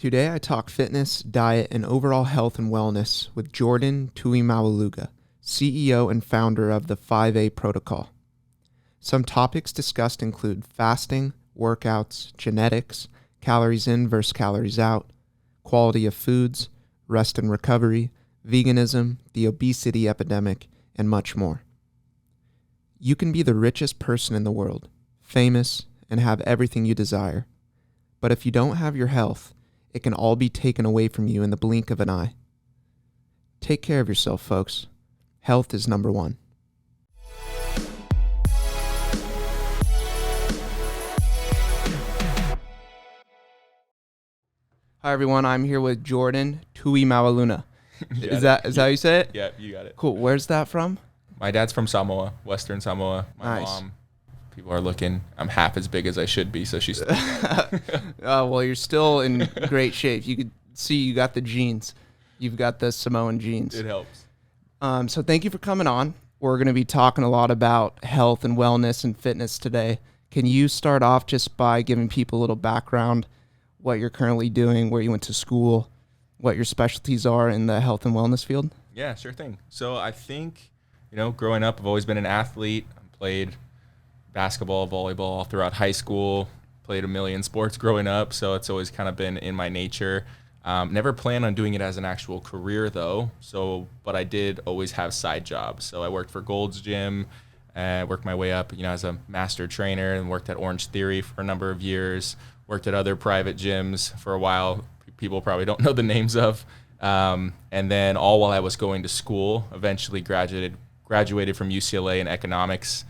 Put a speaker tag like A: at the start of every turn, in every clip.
A: Today I talk fitness, diet, and overall health and wellness with Jordan Tuimaualuga, CEO and founder of the 5A Protocol. Some topics discussed include fasting, workouts, genetics, calories in versus calories out, quality of foods, rest and recovery, veganism, the obesity epidemic, and much more. You can be the richest person in the world, famous, and have everything you desire. But if you don't have your health, it can all be taken away from you in the blink of an eye. Take care of yourself, folks. Health is number one. Hi, everyone. I'm here with Jordan Tuimaualuga. Is that how you say it?
B: Yeah, you got it.
A: Cool. Where's that from?
B: My dad's from Samoa, Western Samoa. My mom, people are looking, I'm half as big as I should be, so she's
A: well, you're still in great shape. You could see you got the genes. You've got the Samoan genes.
B: It helps.
A: So thank you for coming on. We're going to be talking a lot about health and wellness and fitness today. Can you start off just by giving people a little background, what you're currently doing, where you went to school, what your specialties are in the health and wellness field?
B: Yeah, sure thing. So I think, growing up, I've always been an athlete. I played basketball, volleyball all throughout high school, played a million sports growing up, so it's always kind of been in my nature. Never planned on doing it as an actual career though, but I did always have side jobs. So I worked for Gold's Gym, worked my way up, as a master trainer, and worked at Orange Theory for a number of years, worked at other private gyms for a while, people probably don't know the names of, and then all while I was going to school, eventually graduated from UCLA in economics.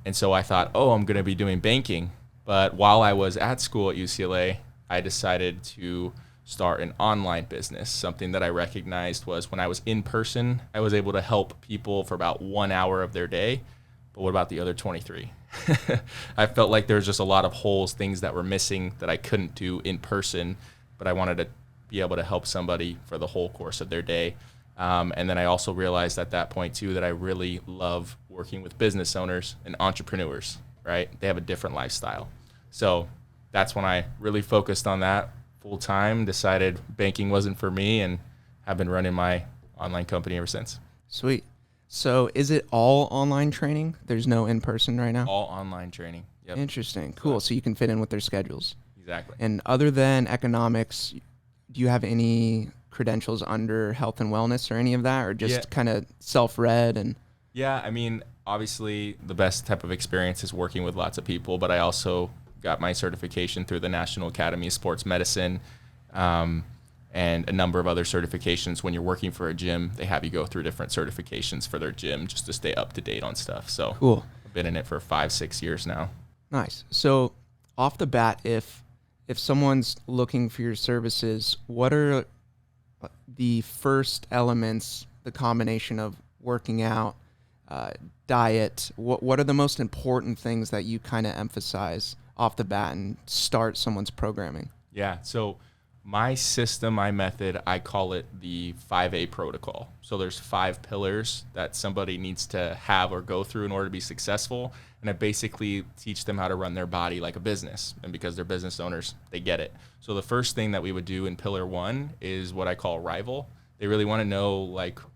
B: And so I thought, I'm going to be doing banking. But while I was at school at UCLA, I decided to start an online business. Something that I recognized was when I was in person, I was able to help people for about 1 hour of their day. But what about the other 23? I felt like there was just a lot of holes, things that were missing that I couldn't do in person, but I wanted to be able to help somebody for the whole course of their day. And then I also realized at that point too that I really love working with business owners and entrepreneurs, right? They have a different lifestyle. So that's when I really focused on that full time, decided banking wasn't for me, and have been running my online company ever since.
A: Sweet. So is it all online training? There's no in-person right now?
B: All online training. Yep.
A: Interesting. Cool. So you can fit in with their schedules.
B: Exactly.
A: And other than economics, do you have any credentials under health and wellness or any of that, or just kind of self-read? And
B: yeah, obviously the best type of experience is working with lots of people, but I also got my certification through the National Academy of Sports Medicine, and a number of other certifications. When you're working for a gym, they have you go through different certifications for their gym just to stay up to date on stuff. So
A: cool.
B: I've been in it for 5-6 years now.
A: Nice. So off the bat, if someone's looking for your services, what are the first elements, the combination of working out, diet, what are the most important things that you kind of emphasize off the bat and start someone's programming?
B: Yeah, so my system, my method, I call it the 5A protocol. So there's 5 pillars that somebody needs to have or go through in order to be successful. And I basically teach them how to run their body like a business. And because they're business owners, they get it. So the first thing that we would do in pillar 1 is what I call arrival. They really want to know,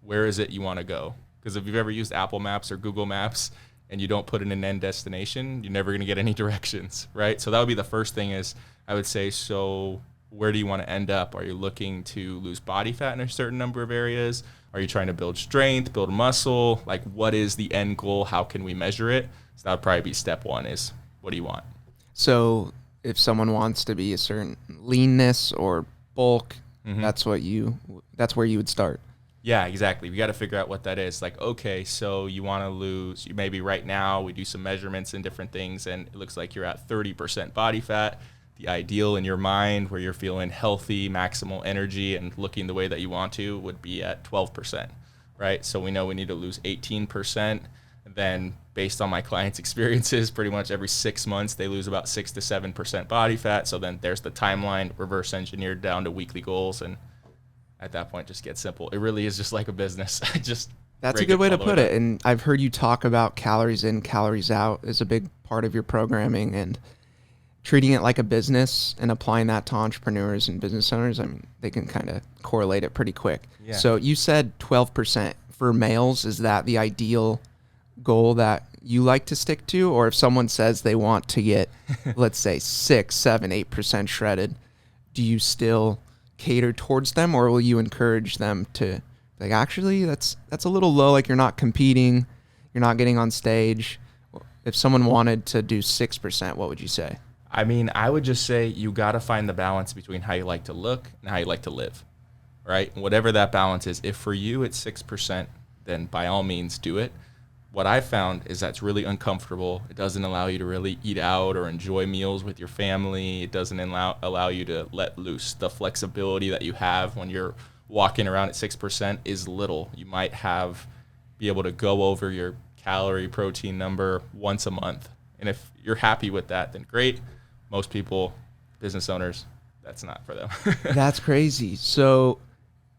B: where is it you want to go? Because if you've ever used Apple Maps or Google Maps and you don't put in an end destination, you're never going to get any directions, right? So that would be the first thing is I would say, so where do you want to end up? Are you looking to lose body fat in a certain number of areas? Are you trying to build strength, build muscle? What is the end goal? How can we measure it? So that would probably be step 1 is, what do you want?
A: So if someone wants to be a certain leanness or bulk, that's where you would start.
B: Yeah, exactly. We got to figure out what that is. Okay, so you want to lose, maybe right now we do some measurements and different things, and it looks like you're at 30% body fat. The ideal in your mind where you're feeling healthy, maximal energy, and looking the way that you want to would be at 12%, right? So we know we need to lose 18%. Then based on my clients' experiences, pretty much every 6 months, they lose about 6 to 7% body fat. So then there's the timeline reverse engineered down to weekly goals. And at that point, just get simple. It really is just like a business.
A: That's a good way to put it. And I've heard you talk about calories in, calories out is a big part of your programming, and treating it like a business and applying that to entrepreneurs and business owners, I mean, they can kind of correlate it pretty quick.
B: Yeah.
A: So you said 12% for males. Is that the ideal goal that you like to stick to? Or if someone says they want to get, let's say 6, 7, 8% shredded, do you still cater towards them, or will you encourage them to like, actually that's a little low, like you're not competing, you're not getting on stage? If someone wanted to do 6%, what would you say?
B: I mean, I would just say you got to find the balance between how you like to look and how you like to live, right? Whatever that balance is. If for you it's 6%, then by all means do it. What I found is that's really uncomfortable. It doesn't allow you to really eat out or enjoy meals with your family. It doesn't allow you to let loose. The flexibility that you have when you're walking around at 6% is little. You might be able to go over your calorie protein number once a month. And if you're happy with that, then great. Most people, business owners, that's not for them.
A: That's crazy. So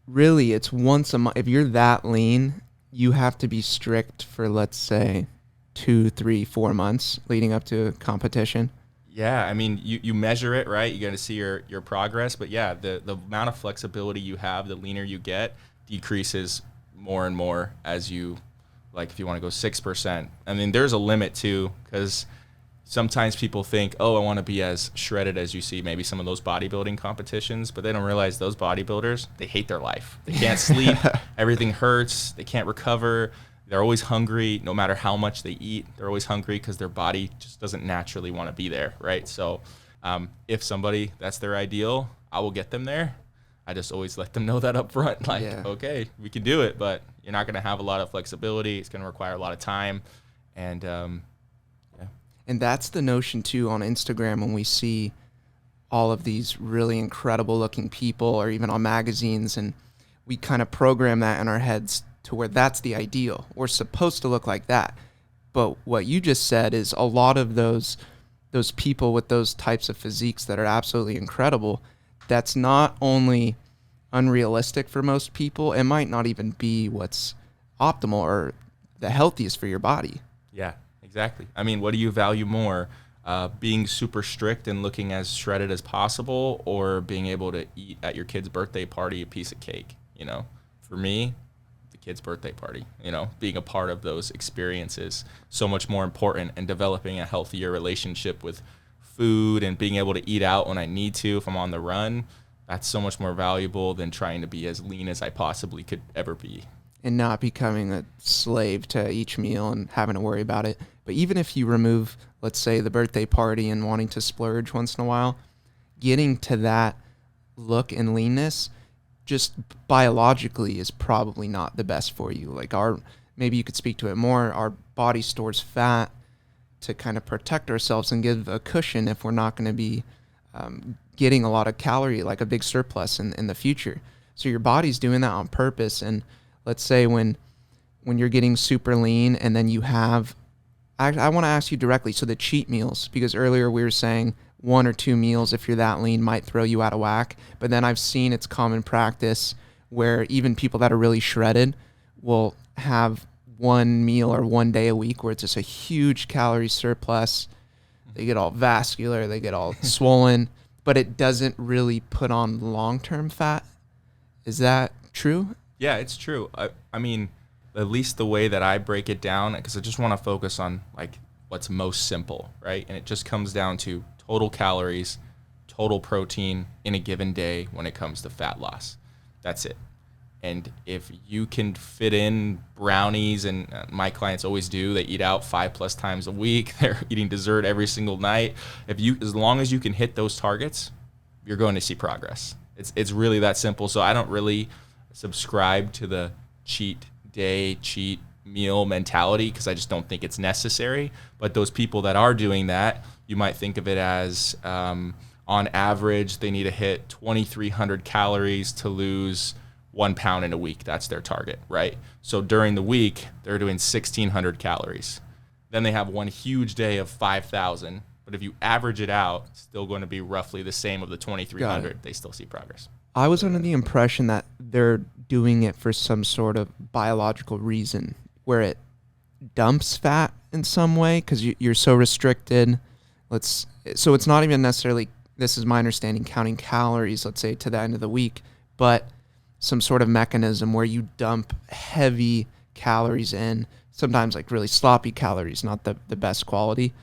A: really it's once a month. If you're that lean, you have to be strict for, let's say, 2, 3, 4 months leading up to a competition.
B: Yeah, I mean, you measure it, right? You got to see your progress. But yeah, the amount of flexibility you have, the leaner you get, decreases more and more as you, like if you want to go 6%. I mean, there's a limit too, because sometimes people think, oh, I want to be as shredded as you see maybe some of those bodybuilding competitions, but they don't realize those bodybuilders, they hate their life. They can't sleep. Everything hurts. They can't recover. They're always hungry. No matter how much they eat, they're always hungry because their body just doesn't naturally want to be there, right? So if somebody, that's their ideal, I will get them there. I just always let them know that up front. Like, okay, we can do it, but you're not going to have a lot of flexibility. It's going to require a lot of time. And
A: And that's the notion too on Instagram when we see all of these really incredible looking people, or even on magazines, and we kind of program that in our heads to where that's the ideal. We're supposed to look like that. But what you just said is a lot of those people with those types of physiques that are absolutely incredible, that's not only unrealistic for most people, it might not even be what's optimal or the healthiest for your body.
B: Yeah. Exactly. I mean, what do you value more? Being super strict and looking as shredded as possible, or being able to eat at your kid's birthday party a piece of cake? You know, for me, the kid's birthday party, you know, being a part of those experiences, so much more important, and developing a healthier relationship with food and being able to eat out when I need to, if I'm on the run, that's so much more valuable than trying to be as lean as I possibly could ever be.
A: And not becoming a slave to each meal and having to worry about it. But even if you remove, let's say, the birthday party and wanting to splurge once in a while, getting to that look and leanness just biologically is probably not the best for you. Like maybe you could speak to it more, our body stores fat to kind of protect ourselves and give a cushion if we're not going to be getting a lot of calorie, like a big surplus in the future. So your body's doing that on purpose. And let's say when you're getting super lean and then you have, I want to ask you directly, so the cheat meals, because earlier we were saying 1 or 2 meals if you're that lean might throw you out of whack. But then I've seen it's common practice where even people that are really shredded will have 1 meal or 1 day a week where it's just a huge calorie surplus. They get all vascular, they get all swollen, but it doesn't really put on long-term fat. Is that true?
B: Yeah, it's true. I mean, at least the way that I break it down, because I just want to focus on like what's most simple, right? And it just comes down to total calories, total protein in a given day when it comes to fat loss. That's it. And if you can fit in brownies, and my clients always do, they eat out 5+ times a week. They're eating dessert every single night. As long as you can hit those targets, you're going to see progress. It's really that simple. So I don't really subscribe to the cheat day, cheat meal mentality, because I just don't think it's necessary. But those people that are doing that, you might think of it as on average, they need to hit 2,300 calories to lose 1 pound in a week. That's their target, right? So during the week, they're doing 1,600 calories. Then they have one huge day of 5,000. But if you average it out, it's still going to be roughly the same of the 2,300. They still see progress.
A: I was under the impression that they're doing it for some sort of biological reason where it dumps fat in some way because you're so restricted. So it's not even necessarily, this is my understanding, counting calories, let's say, to the end of the week, but some sort of mechanism where you dump heavy calories in, sometimes like really sloppy calories, not the best quality,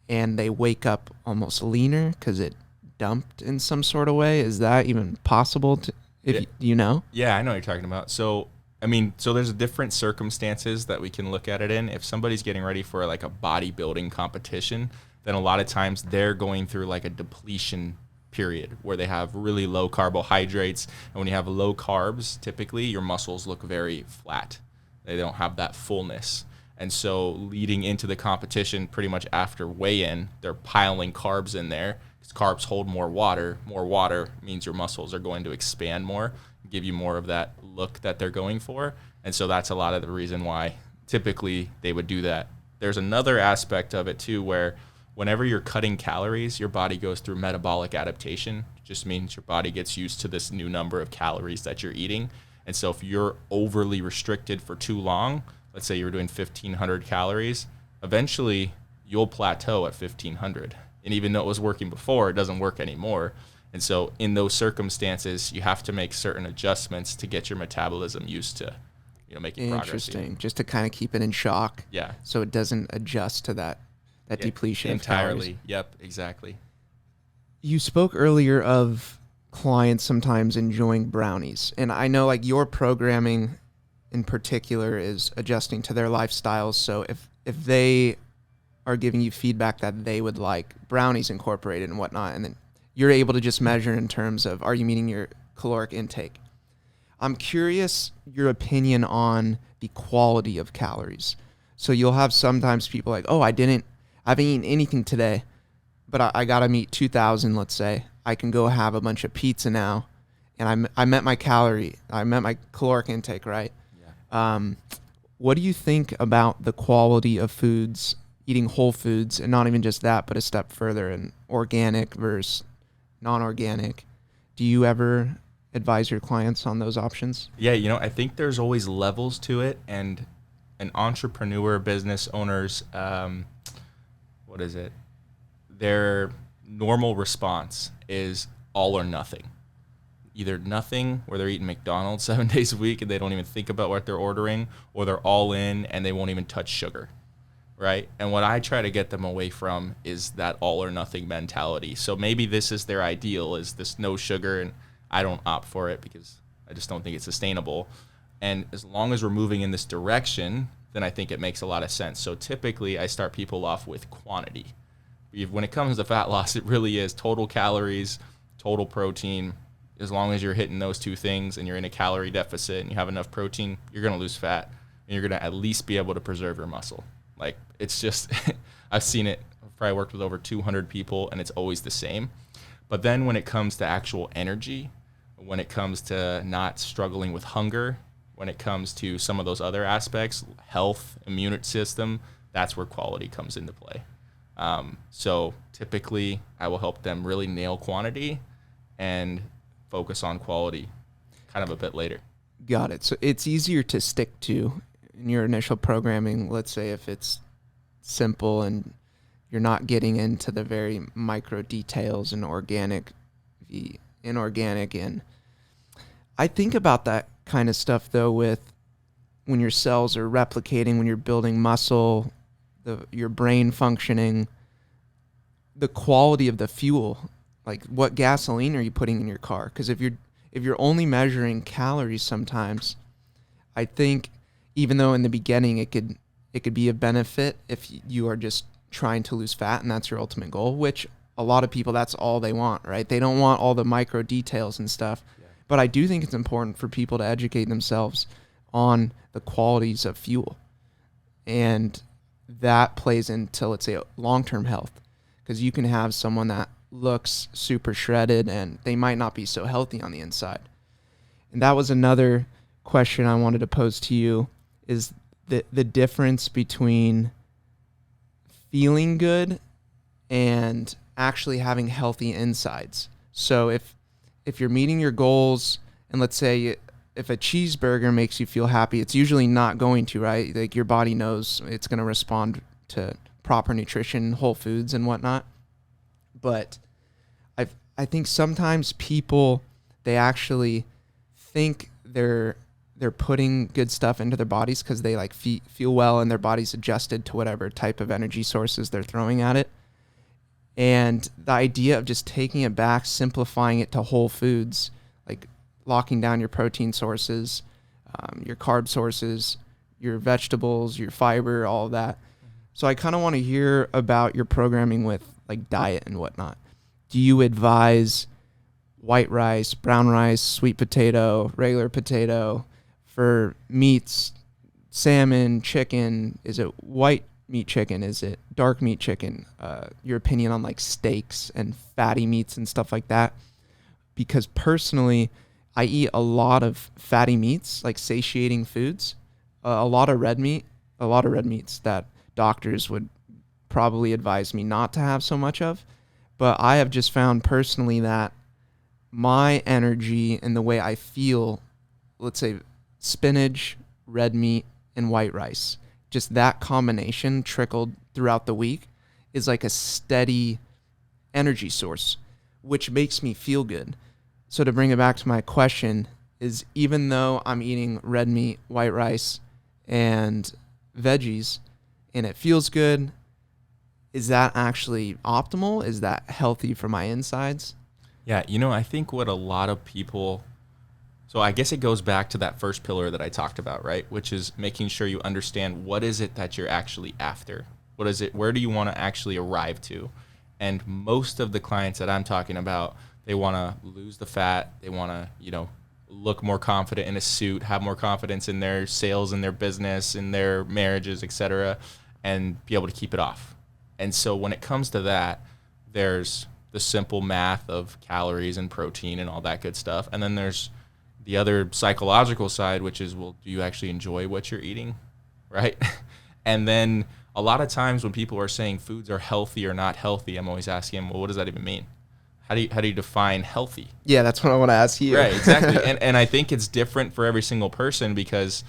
A: and they wake up almost leaner because it dumped in some sort of way. Is that even possible to, if you know?
B: Yeah, I know what you're talking about. So, I mean, so there's different circumstances that we can look at it in. If somebody's getting ready for like a bodybuilding competition, then a lot of times they're going through like a depletion period where they have really low carbohydrates. And when you have low carbs, typically your muscles look very flat. They don't have that fullness. And so leading into the competition, pretty much after weigh-in, they're piling carbs in there. Because carbs hold more water. More water means your muscles are going to expand more, give you more of that look that they're going for. And so that's a lot of the reason why typically they would do that. There's another aspect of it too, where whenever you're cutting calories, your body goes through metabolic adaptation. It just means your body gets used to this new number of calories that you're eating. And so if you're overly restricted for too long, let's say you were doing 1,500 calories, eventually you'll plateau at 1,500. And even though it was working before, it doesn't work anymore. And so in those circumstances, you have to make certain adjustments to get your metabolism used to, making progress.
A: Interesting. Just to kind of keep it in shock.
B: Yeah.
A: So it doesn't adjust to that depletion
B: entirely.
A: Of calories.
B: Yep, exactly.
A: You spoke earlier of clients sometimes enjoying brownies. And I know like your programming in particular is adjusting to their lifestyles. So if they are giving you feedback that they would like brownies incorporated and whatnot, and then you're able to just measure in terms of, are you meeting your caloric intake? I'm curious your opinion on the quality of calories. So you'll have sometimes people like, oh, I haven't eaten anything today, but I got to meet 2,000, let's say. I can go have a bunch of pizza now, and I met my caloric intake, right? Yeah. What do you think about the quality of foods, eating whole foods, and not even just that, but a step further in organic versus non-organic? Do you ever advise your clients on those options?
B: Yeah, I think there's always levels to it, and an entrepreneur, business owners, their normal response is all or nothing. Either nothing, where they're eating McDonald's 7 days a week and they don't even think about what they're ordering, or they're all in and they won't even touch sugar, right? And what I try to get them away from is that all or nothing mentality. So maybe this is their ideal, is this no sugar, and I don't opt for it because I just don't think it's sustainable. And as long as we're moving in this direction, then I think it makes a lot of sense. So typically I start people off with quantity. When it comes to fat loss, it really is total calories, total protein. As long as you're hitting those two things and you're in a calorie deficit and you have enough protein, you're going to lose fat, and you're going to at least be able to preserve your muscle. Like, it's just, I've seen it. I've probably worked with over 200 people, and it's always the same. But then when it comes to actual energy, when it comes to not struggling with hunger, when it comes to some of those other aspects, health, immune system, that's where quality comes into play. So typically I will help them really nail quantity and focus on quality kind of a bit later.
A: Got it. So it's easier to stick to in your initial programming, let's say if it's simple and you're not getting into the very micro details and organic, the inorganic. And I think about that kind of stuff though with when your cells are replicating, when you're building muscle, your brain functioning, the quality of the fuel, like what gasoline are you putting in your car? Because if you're only measuring calories sometimes, I think even though in the beginning it could be a benefit if you are just trying to lose fat and that's your ultimate goal, which a lot of people, that's all they want, right? They don't want all the micro details and stuff. Yeah. But I do think it's important for people to educate themselves on the qualities of fuel. And that plays into, let's say, long-term health, because you can have someone that looks super shredded and they might not be so healthy on the inside. And that was another question I wanted to pose to you, is the difference between feeling good and actually having healthy insides. So if you're meeting your goals, and let's say if a cheeseburger makes you feel happy, it's usually not going to, right? Like your body knows it's going to respond to proper nutrition, whole foods and whatnot. but I think sometimes people, they actually think they're putting good stuff into their bodies because they like feel well and their body's adjusted to whatever type of energy sources they're throwing at it. And the idea of just taking it back, simplifying it to whole foods, like locking down your protein sources, your carb sources, your vegetables, your fiber, all of that. So I kind of want to hear about your programming with like diet and whatnot. Do you advise white rice, brown rice, sweet potato, regular potato for meats, salmon, chicken? Is it white meat chicken? Is it dark meat chicken? Your opinion on like steaks and fatty meats and stuff like that? Because personally, I eat a lot of fatty meats, like satiating foods, a lot of red meats that doctors would probably advise me not to have so much of. But I have just found personally that my energy and the way I feel, let's say spinach, red meat, and white rice, just that combination trickled throughout the week is like a steady energy source, which makes me feel good. So to bring it back to my question is, even though I'm eating red meat, white rice, and veggies, and it feels good, is that actually optimal? Is that healthy for my insides?
B: Yeah, I think what a lot of people, so I guess it goes back to that first pillar that I talked about, right? Which is making sure you understand what is it that you're actually after. What is it? Where do you want to actually arrive to? And most of the clients that I'm talking about, they want to lose the fat. They want to, look more confident in a suit, have more confidence in their sales, in their business, in their marriages, etc., and be able to keep it off. And so when it comes to that, there's the simple math of calories and protein and all that good stuff. And then there's the other psychological side, which is, well, do you actually enjoy what you're eating, right? And then a lot of times when people are saying foods are healthy or not healthy, I'm always asking them, well, what does that even mean? How do you define healthy?
A: Yeah, that's what I want to ask you.
B: Right, exactly. And I think it's different for every single person because,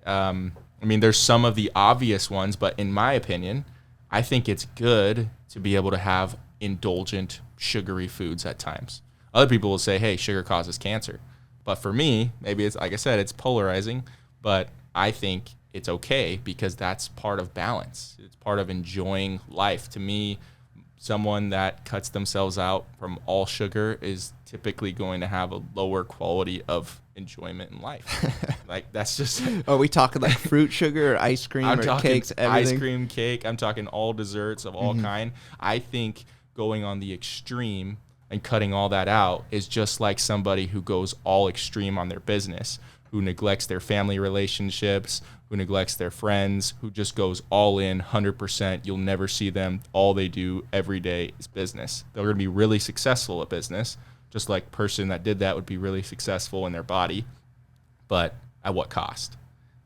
B: there's some of the obvious ones, but in my opinion, I think it's good to be able to have indulgent, sugary foods at times. Other people will say, hey, sugar causes cancer. But for me, maybe it's, like I said, it's polarizing, but I think it's okay because that's part of balance. It's part of enjoying life. To me, someone that cuts themselves out from all sugar is typically going to have a lower quality of enjoyment in life. Like, that's just...
A: Are we talking like fruit sugar or ice cream or cakes, everything?
B: Ice cream, cake. I'm talking all desserts of all kind. I think going on the extreme and cutting all that out is just like somebody who goes all extreme on their business, who neglects their family relationships, who neglects their friends, who just goes all in 100%. You'll never see them. All they do every day is business. They're going to be really successful at business, just like person that did that would be really successful in their body, but at what cost?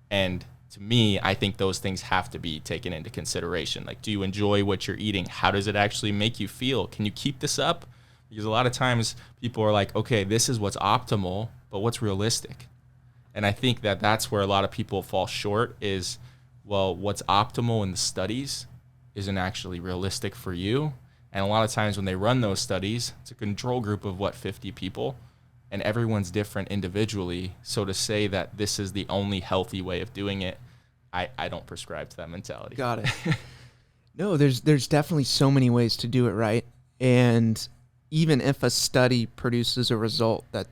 B: And to me, I think those things have to be taken into consideration. Like, do you enjoy what you're eating? How does it actually make you feel? Can you keep this up? Because a lot of times people are like, okay, this is what's optimal, but what's realistic? And I think that that's where a lot of people fall short is, well, what's optimal in the studies isn't actually realistic for you. And a lot of times when they run those studies, it's a control group of 50 people, and everyone's different individually. So to say that this is the only healthy way of doing it, I don't prescribe to that mentality.
A: Got it. No, there's definitely so many ways to do it right. And even if a study produces a result that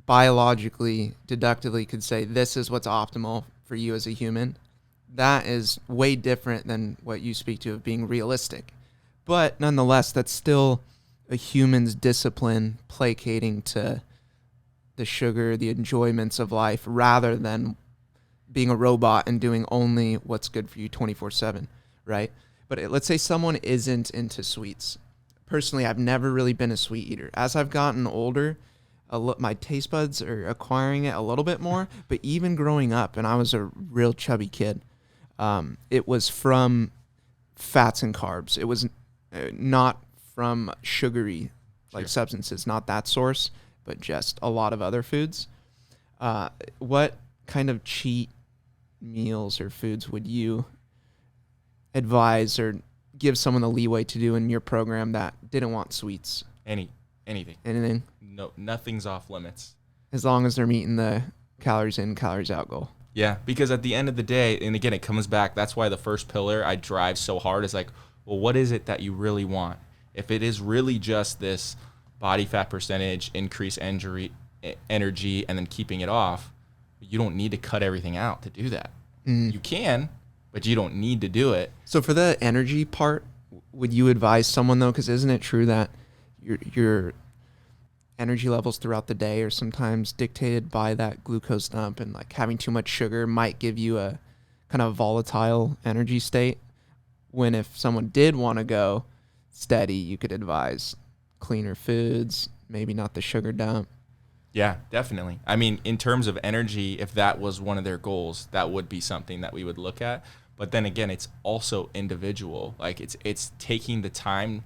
A: biologically, deductively could say this is what's optimal for you as a human, that is way different than what you speak to of being realistic. But nonetheless, that's still a human's discipline placating to the sugar, the enjoyments of life, rather than being a robot and doing only what's good for you 24/7, right? But let's say someone isn't into sweets. Personally, I've never really been a sweet eater. As I've gotten older, my taste buds are acquiring it a little bit more. But even growing up, and I was a real chubby kid, it was from fats and carbs. It was not from sugary substances, not that source, but just a lot of other foods. What kind of cheat meals or foods would you advise or give someone the leeway to do in your program that didn't want sweets?
B: Anything. No, nothing's off limits.
A: As long as they're meeting the calories in, calories out goal.
B: Yeah, because at the end of the day, and again, it comes back, that's why the first pillar I drive so hard is like, well, what is it that you really want? If it is really just this body fat percentage, increase energy, and then keeping it off, you don't need to cut everything out to do that. You can, but you don't need to do it.
A: So for the energy part, would you advise someone though? Because isn't it true that your energy levels throughout the day are sometimes dictated by that glucose dump, and like having too much sugar might give you a kind of volatile energy state, when if someone did want to go steady, you could advise cleaner foods, maybe not the sugar dump.
B: Yeah, definitely. I mean, in terms of energy, if that was one of their goals, that would be something that we would look at. But then again, it's also individual. Like it's taking the time.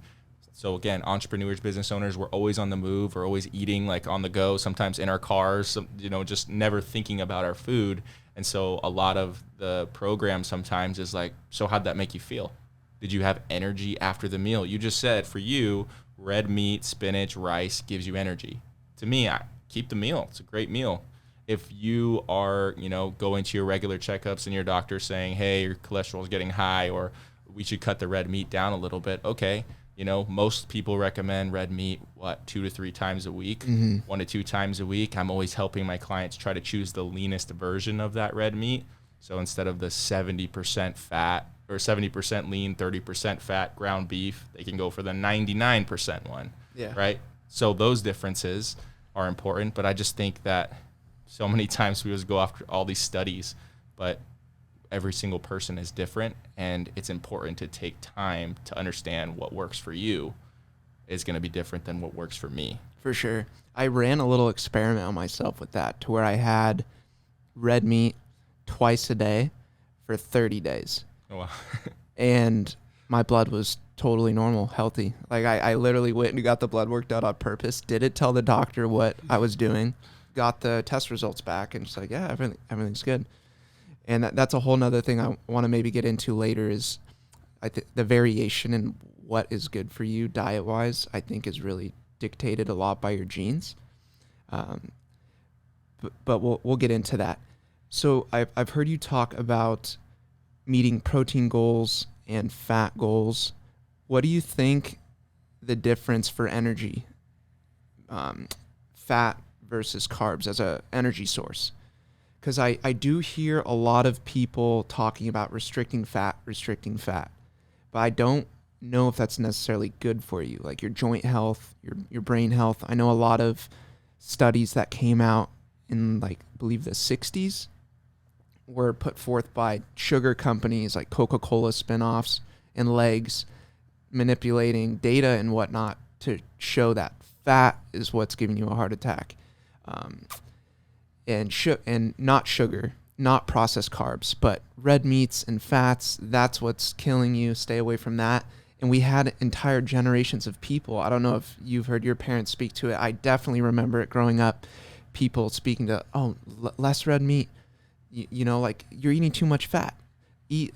B: So again, entrepreneurs, business owners, we're always on the move. We're always eating like on the go, sometimes in our cars, just never thinking about our food. And so a lot of the program sometimes is like, so how'd that make you feel? Did you have energy after the meal? You just said for you, red meat, spinach, rice gives you energy. To me, I keep the meal. It's a great meal. If you are, going to your regular checkups and your doctor saying, hey, your cholesterol is getting high, or we should cut the red meat down a little bit. Okay. Most people recommend red meat, 2 to 3 times a week, 1 to 2 times a week. I'm always helping my clients try to choose the leanest version of that red meat. So instead of the 70% fat or 70% lean, 30% fat ground beef, they can go for the 99% one.
A: Yeah.
B: Right. So those differences are important, but I just think that so many times we just go after all these studies, but every single person is different, and it's important to take time to understand what works for you is going to be different than what works for me.
A: For sure. I ran a little experiment on myself with that, to where I had red meat twice a day for 30 days.
B: Oh, wow.
A: And my blood was totally normal, healthy. Like I literally went and got the blood work done on purpose, didn't tell the doctor what I was doing, got the test results back, and just like, yeah, everything's good. And that's a whole nother thing I want to maybe get into later is the variation in what is good for you diet-wise, I think is really dictated a lot by your genes. But we'll get into that. So I've heard you talk about meeting protein goals and fat goals. What do you think the difference for energy, fat versus carbs as a energy source? Because I do hear a lot of people talking about restricting fat, but I don't know if that's necessarily good for you, like your joint health, your brain health. I know a lot of studies that came out in I believe the 60s were put forth by sugar companies like Coca-Cola spinoffs and legs, manipulating data and whatnot to show that fat is what's giving you a heart attack. And not sugar, not processed carbs, but red meats and fats, that's what's killing you. Stay away from that. And we had entire generations of people. I don't know if you've heard your parents speak to it. I definitely remember it growing up, people speaking to, less red meat. Like you're eating too much fat. Eat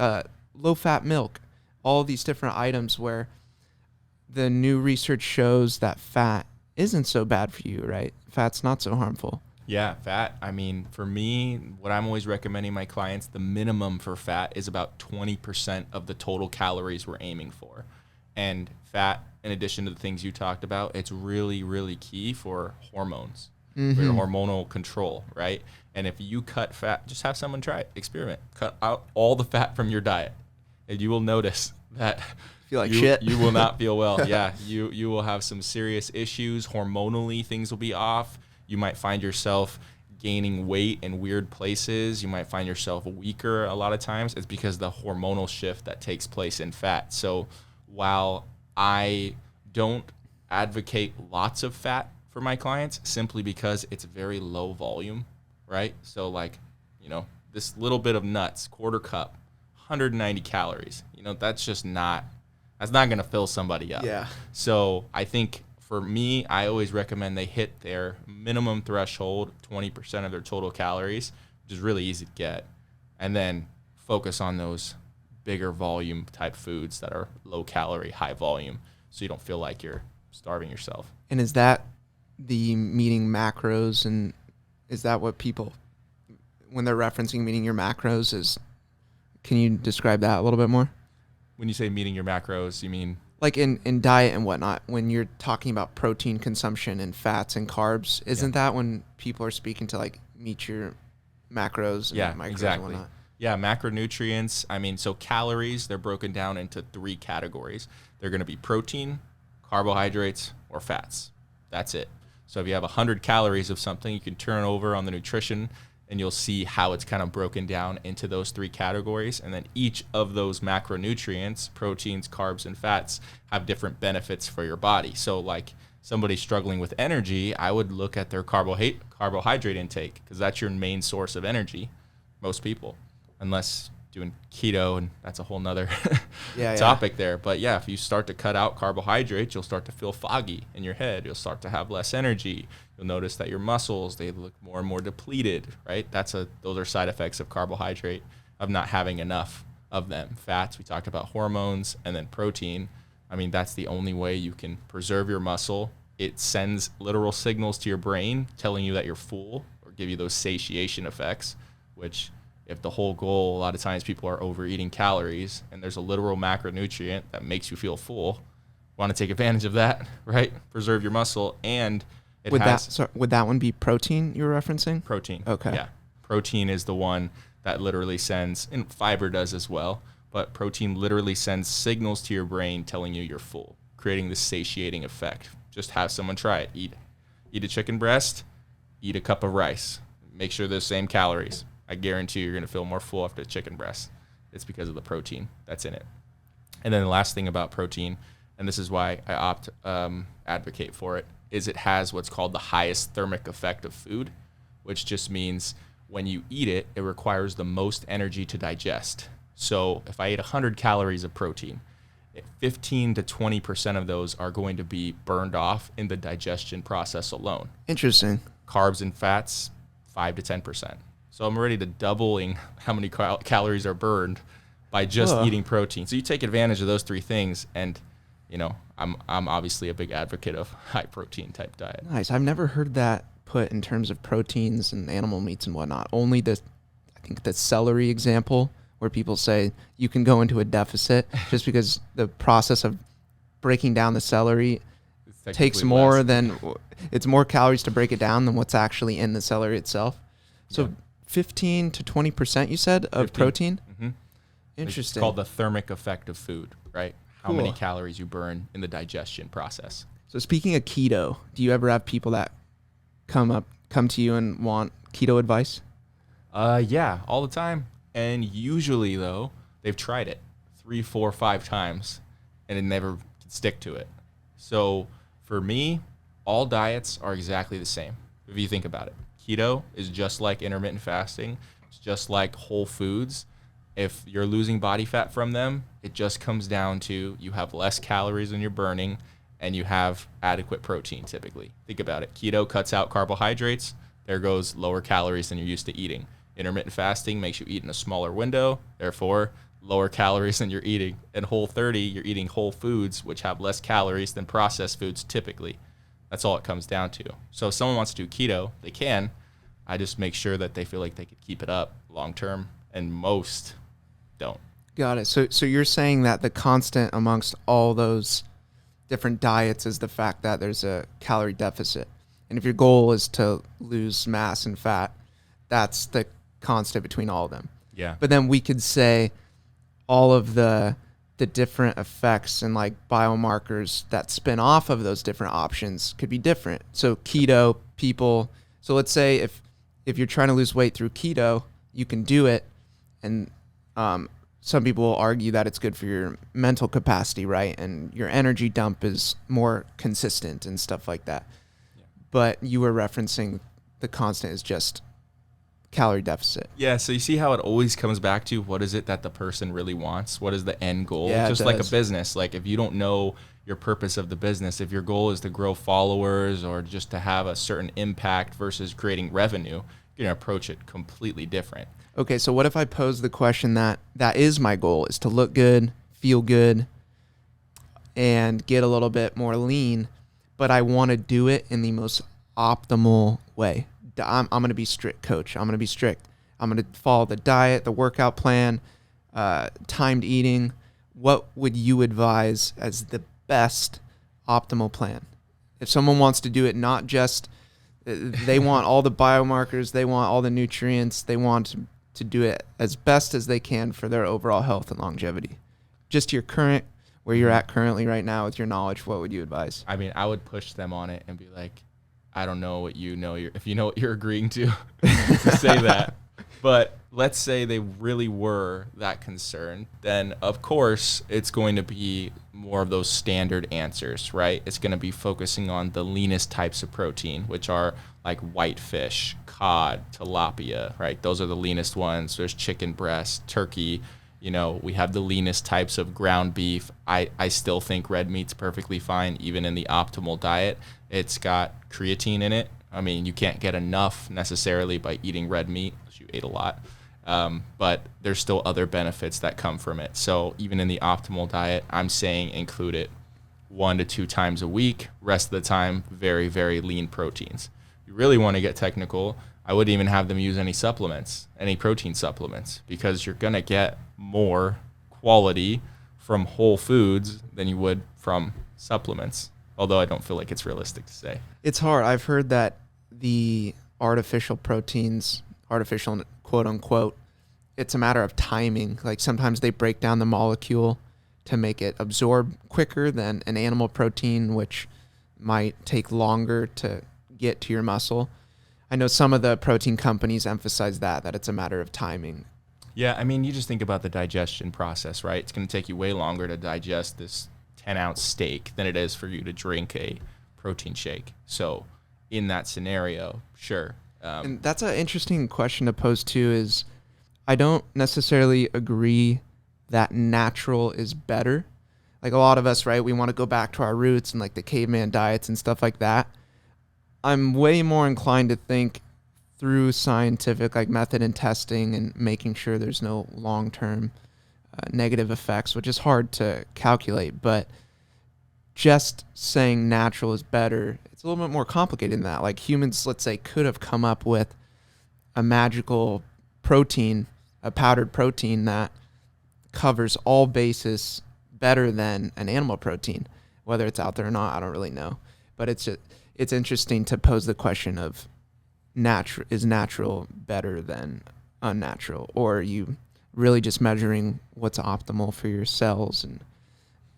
A: low-fat milk. All these different items where the new research shows that fat isn't so bad for you, right? Fat's not so harmful.
B: Yeah, fat. I mean, for me, what I'm always recommending my clients, the minimum for fat is about 20% of the total calories we're aiming for. And fat, in addition to the things you talked about, it's really, really key for hormones, for your hormonal control, right? And if you cut fat, just have someone try it, experiment. Cut out all the fat from your diet, and you will notice that
A: feel like shit.
B: You will not feel well. Yeah, you will have some serious issues. Hormonally, things will be off. You might find yourself gaining weight in weird places. You might find yourself weaker a lot of times. It's because the hormonal shift that takes place in fat. So while I don't advocate lots of fat for my clients, simply because it's very low volume, right? So this little bit of nuts, quarter cup, 190 calories, that's not going to fill somebody up.
A: Yeah.
B: So I think for me, I always recommend they hit their minimum threshold, 20% of their total calories, which is really easy to get, and then focus on those bigger volume type foods that are low calorie, high volume, so you don't feel like you're starving yourself.
A: And is that the meeting macros, and is that what people, when they're referencing meeting your macros, is, can you describe that a little bit more?
B: When you say meeting your macros, you mean?
A: Like in diet and whatnot, when you're talking about protein consumption and fats and carbs, isn't that when people are speaking to like meet your macros and micros
B: exactly.
A: and whatnot?
B: Yeah, macronutrients. I mean, so calories, they're broken down into 3 categories. They're going to be protein, carbohydrates, or fats. That's it. So if you have 100 calories of something, you can turn over on the nutrition and you'll see how it's kind of broken down into those 3 categories. And then each of those macronutrients, proteins, carbs, and fats, have different benefits for your body. So like somebody struggling with energy, I would look at their carbohydrate intake, because that's your main source of energy, most people, unless doing keto, and that's a whole nother topic there. But yeah, if you start to cut out carbohydrates, you'll start to feel foggy in your head. You'll start to have less energy. You'll notice that your muscles, they look more and more depleted, right? Those are side effects of carbohydrate, of not having enough of them. Fats, we talked about hormones, and then protein. I mean, that's the only way you can preserve your muscle. It sends literal signals to your brain telling you that you're full, or give you those satiation effects, which, if the whole goal, a lot of times people are overeating calories, and there's a literal macronutrient that makes you feel full, want to take advantage of that, right? Preserve your muscle. And would
A: that one be protein you were referencing?
B: Protein.
A: Okay.
B: Yeah. Protein is the one that literally sends, and fiber does as well, but protein literally sends signals to your brain telling you you're full, creating this satiating effect. Just have someone try it. Eat a chicken breast, eat a cup of rice. Make sure they're the same calories. I guarantee you're going to feel more full after a chicken breast. It's because of the protein that's in it. And then the last thing about protein, and this is why I advocate for it, is it has what's called the highest thermic effect of food, which just means when you eat it, it requires the most energy to digest. So if I ate 100 calories of protein, 15 to 20% of those are going to be burned off in the digestion process alone.
A: Interesting.
B: Carbs and fats, 5 to 10%. So I'm already to doubling how many calories are burned by just eating protein. So you take advantage of those 3 things, and I'm obviously a big advocate of high protein type diet.
A: Nice. I've never heard that put in terms of proteins and animal meats and whatnot. Only I think the celery example, where people say you can go into a deficit just because the process of breaking down the celery takes more it's more calories to break it down than what's actually in the celery itself. So 15 to 20%, you said, of protein?
B: Mm-hmm.
A: Interesting.
B: It's called the thermic effect of food, right? How many calories you burn in the digestion process.
A: So speaking of keto, do you ever have people that come to you and want keto advice?
B: Yeah, all the time. And usually, though, they've tried it 3, 4, 5 times, and it never can stick to it. So for me, all diets are exactly the same, if you think about it. Keto is just like intermittent fasting. It's just like whole foods. If you're losing body fat from them, it just comes down to you have less calories than you're burning, and you have adequate protein typically. Think about it. Keto cuts out carbohydrates. There goes lower calories than you're used to eating. Intermittent fasting makes you eat in a smaller window, therefore lower calories than you're eating. And Whole30, you're eating whole foods, which have less calories than processed foods typically. That's all it comes down to. So if someone wants to do keto, they can. I just make sure that they feel like they could keep it up long term, and most don't.
A: Got it. So you're saying that the constant amongst all those different diets is the fact that there's a calorie deficit. And if your goal is to lose mass and fat, that's the constant between all of them.
B: Yeah.
A: But then we could say all of the different effects and like biomarkers that spin off of those different options could be different. So keto people, so let's say if you're trying to lose weight through keto, you can do it. And some people will argue that it's good for your mental capacity, right? And your energy dump is more consistent and stuff like that. Yeah. But you were referencing the constant is just calorie deficit.
B: Yeah, so you see how it always comes back to what is it that the person really wants? What is the end goal?
A: Yeah,
B: just like a business. Like if you don't know your purpose of the business, if your goal is to grow followers or just to have a certain impact versus creating revenue, going to approach it completely different.
A: Okay, so what if I pose the question that is my goal, is to look good, feel good, and get a little bit more lean, but I want to do it in the most optimal way. I'm going to be strict, coach. I'm going to be strict. I'm going to follow the diet, the workout plan, timed eating. What would you advise as the best optimal plan? If someone wants to do it, not just they want all the biomarkers, they want all the nutrients, they want to do it as best as they can for their overall health and longevity. Just your current, where you're at currently right now with your knowledge, what would you advise?
B: I mean, I would push them on it and be like, I don't know what you know, if you know what you're agreeing to say that. But let's say they really were that concerned, then of course it's going to be more of those standard answers, right? It's going to be focusing on the leanest types of protein, which are like whitefish, cod, tilapia, right? Those are the leanest ones. There's chicken breast, turkey. You know, we have the leanest types of ground beef. I still think red meat's perfectly fine, even in the optimal diet. It's got creatine in it. I mean, you can't get enough necessarily by eating red meat, unless you ate a lot. But there's still other benefits that come from it. So even in the optimal diet, I'm saying include it 1 to 2 times a week. Rest of the time, very, very lean proteins. If you really want to get technical, I wouldn't even have them use any supplements, any protein supplements, because you're going to get more quality from whole foods than you would from supplements. Although I don't feel like it's realistic to say.
A: It's hard. I've heard that the artificial proteins, artificial quote unquote, it's a matter of timing. Like sometimes they break down the molecule to make it absorb quicker than an animal protein, which might take longer to get to your muscle. I know some of the protein companies emphasize that it's a matter of timing.
B: Yeah, I mean, you just think about the digestion process, right? It's going to take you way longer to digest this 10-ounce steak than it is for you to drink a protein shake. So in that scenario, sure.
A: And that's an interesting question to pose too, is I don't necessarily agree that natural is better. Like a lot of us, right, we want to go back to our roots and like the caveman diets and stuff like that. I'm way more inclined to think through scientific like method and testing and making sure there's no long-term negative effects, which is hard to calculate. But just saying natural is better, it's a little bit more complicated than that. Like humans, let's say, could have come up with a magical protein, a powdered protein that covers all bases better than an animal protein. Whether it's out there or not, I don't really know. But it's interesting to pose the question of is natural better than unnatural, or are you really just measuring what's optimal for your cells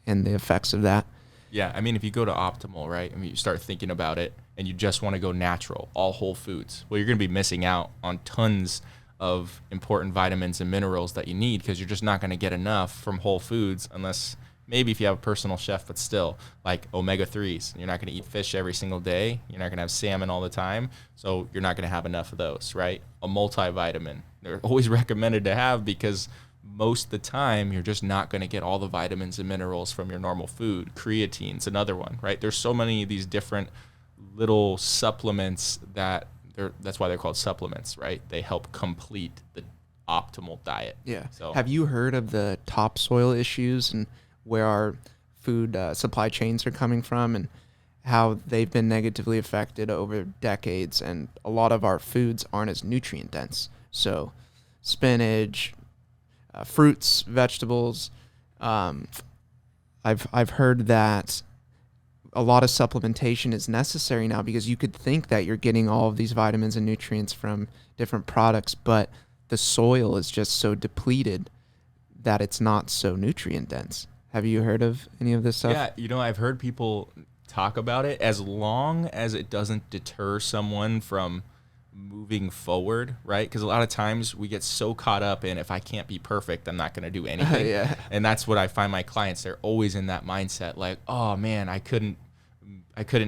A: and the effects of that?
B: Yeah, I mean, if you go to optimal, right, I mean, you start thinking about it and you just want to go natural, all whole foods, well, you're going to be missing out on tons of important vitamins and minerals that you need, because you're just not going to get enough from whole foods unless maybe if you have a personal chef, but still, like omega-3s. You're not going to eat fish every single day. You're not going to have salmon all the time, so you're not going to have enough of those, right? A multivitamin, they're always recommended to have, because most of the time you're just not going to get all the vitamins and minerals from your normal food. Creatine's another one, right? There's so many of these different little supplements that's why they're called supplements, right? They help complete the optimal diet.
A: Yeah.
B: So
A: have you heard of the topsoil issues and where our food supply chains are coming from and how they've been negatively affected over decades? And a lot of our foods aren't as nutrient dense. So spinach, fruits, vegetables. I've heard that a lot of supplementation is necessary now, because you could think that you're getting all of these vitamins and nutrients from different products, but the soil is just so depleted that it's not so nutrient dense. Have you heard of any of this stuff?
B: Yeah, I've heard people talk about it, as long as it doesn't deter someone from moving forward, right? Because a lot of times we get so caught up in, if I can't be perfect, I'm not going to do anything.
A: Yeah.
B: And that's what I find my clients, they're always in that mindset, like, oh man, I couldn't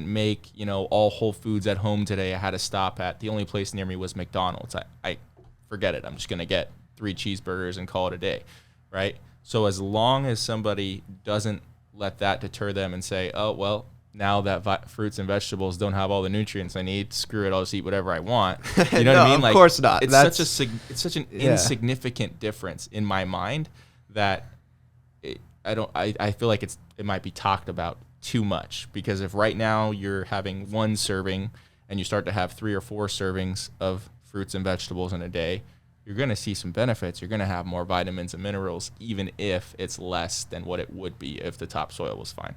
B: make, all whole foods at home today. I had to stop at, the only place near me was McDonald's. I forget it. I'm just going to get 3 cheeseburgers and call it a day, right? So as long as somebody doesn't let that deter them and say, oh, well, now that fruits and vegetables don't have all the nutrients I need, screw it, I'll just eat whatever I want. You know what I mean?
A: Of course not.
B: It's such an insignificant difference in my mind that I feel like it might be talked about too much, because if right now you're having one serving and you start to have 3 or 4 servings of fruits and vegetables in a day, you're going to see some benefits. You're going to have more vitamins and minerals, even if it's less than what it would be if the topsoil was fine.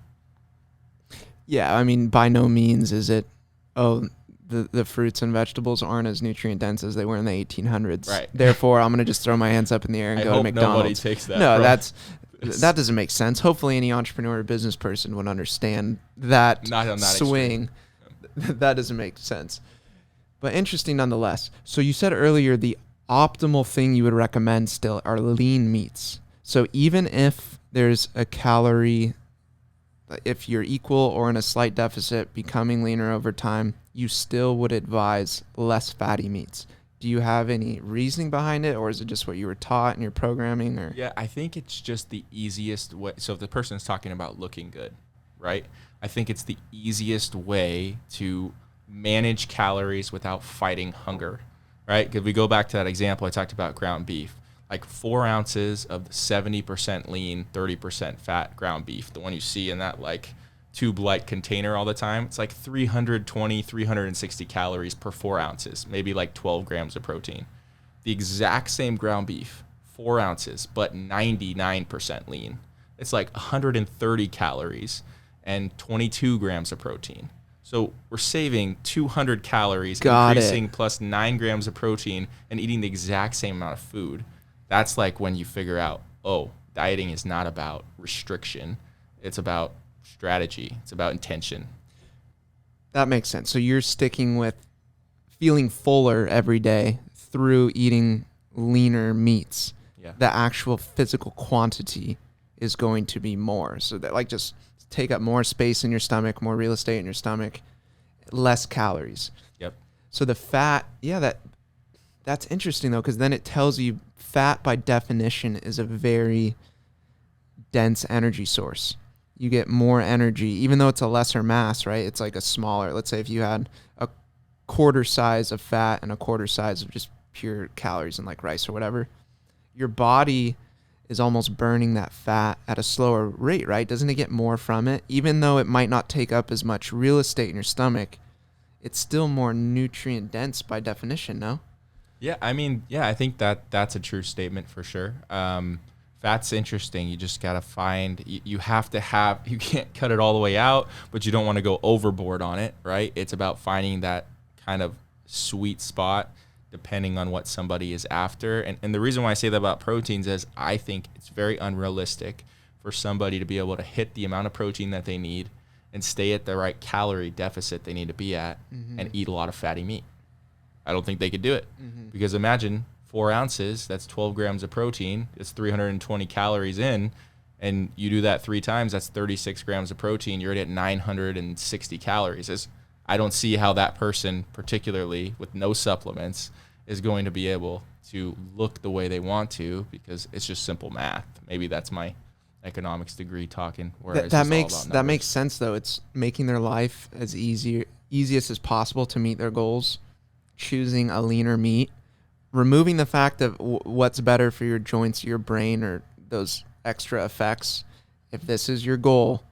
A: Yeah, I mean, by no means is it, the fruits and vegetables aren't as nutrient dense as they were in the 1800s.
B: Right.
A: Therefore, I'm going to just throw my hands up in the air and go to McDonald's.
B: Nobody takes that.
A: No, that doesn't make sense. Hopefully, any entrepreneur or business person would understand that
B: Not on that
A: swing. That doesn't make sense. But interesting nonetheless. So you said earlier the optimal thing you would recommend still are lean meats. So even if there's a calorie, if you're equal or in a slight deficit, becoming leaner over time, you still would advise less fatty meats. Do you have any reasoning behind it, or is it just what you were taught in your programming? Or
B: Yeah, I think it's just the easiest way. So if the person is talking about looking good, right? I think it's the easiest way to manage calories without fighting hunger, right? Because we go back to that example I talked about ground beef. Like 4 ounces of the 70% lean, 30% fat ground beef, the one you see in that like tube-like container all the time, it's like 320, 360 calories per 4 ounces, maybe like 12 grams of protein. The exact same ground beef, 4 ounces, but 99% lean. It's like 130 calories and 22 grams of protein. So we're saving 200 calories, increasing plus 9 grams of protein and eating the exact same amount of food. That's like when you figure out, dieting is not about restriction. It's about strategy. It's about intention.
A: That makes sense. So you're sticking with feeling fuller every day through eating leaner meats.
B: Yeah.
A: The actual physical quantity is going to be more. So that like just take up more space in your stomach, more real estate in your stomach, less calories.
B: Yep.
A: So the fat, that's interesting though, because then it tells you fat by definition is a very dense energy source. You get more energy, even though it's a lesser mass, right? It's like a smaller, let's say if you had a quarter size of fat and a quarter size of just pure calories in like rice or whatever, your body is almost burning that fat at a slower rate, right? Doesn't it get more from it? Even though it might not take up as much real estate in your stomach, it's still more nutrient dense by definition, no?
B: Yeah, I mean, I think that's a true statement for sure. Fat's interesting. You just got to find, you can't cut it all the way out, but you don't want to go overboard on it, right? It's about finding that kind of sweet spot depending on what somebody is after. And the reason why I say that about proteins is I think it's very unrealistic for somebody to be able to hit the amount of protein that they need and stay at the right calorie deficit they need to be at and eat a lot of fatty meat. I don't think they could do it because imagine 4 ounces, that's 12 grams of protein, it's 320 calories in, and you do that 3 times, that's 36 grams of protein, you're already at 960 calories. I don't see how that person, particularly with no supplements, is going to be able to look the way they want to because it's just simple math. Maybe that's my economics degree talking.
A: That makes sense though. It's making their life as easiest as possible to meet their goals, choosing a leaner meat, removing the fact of what's better for your joints, your brain, or those extra effects. If this is your goal,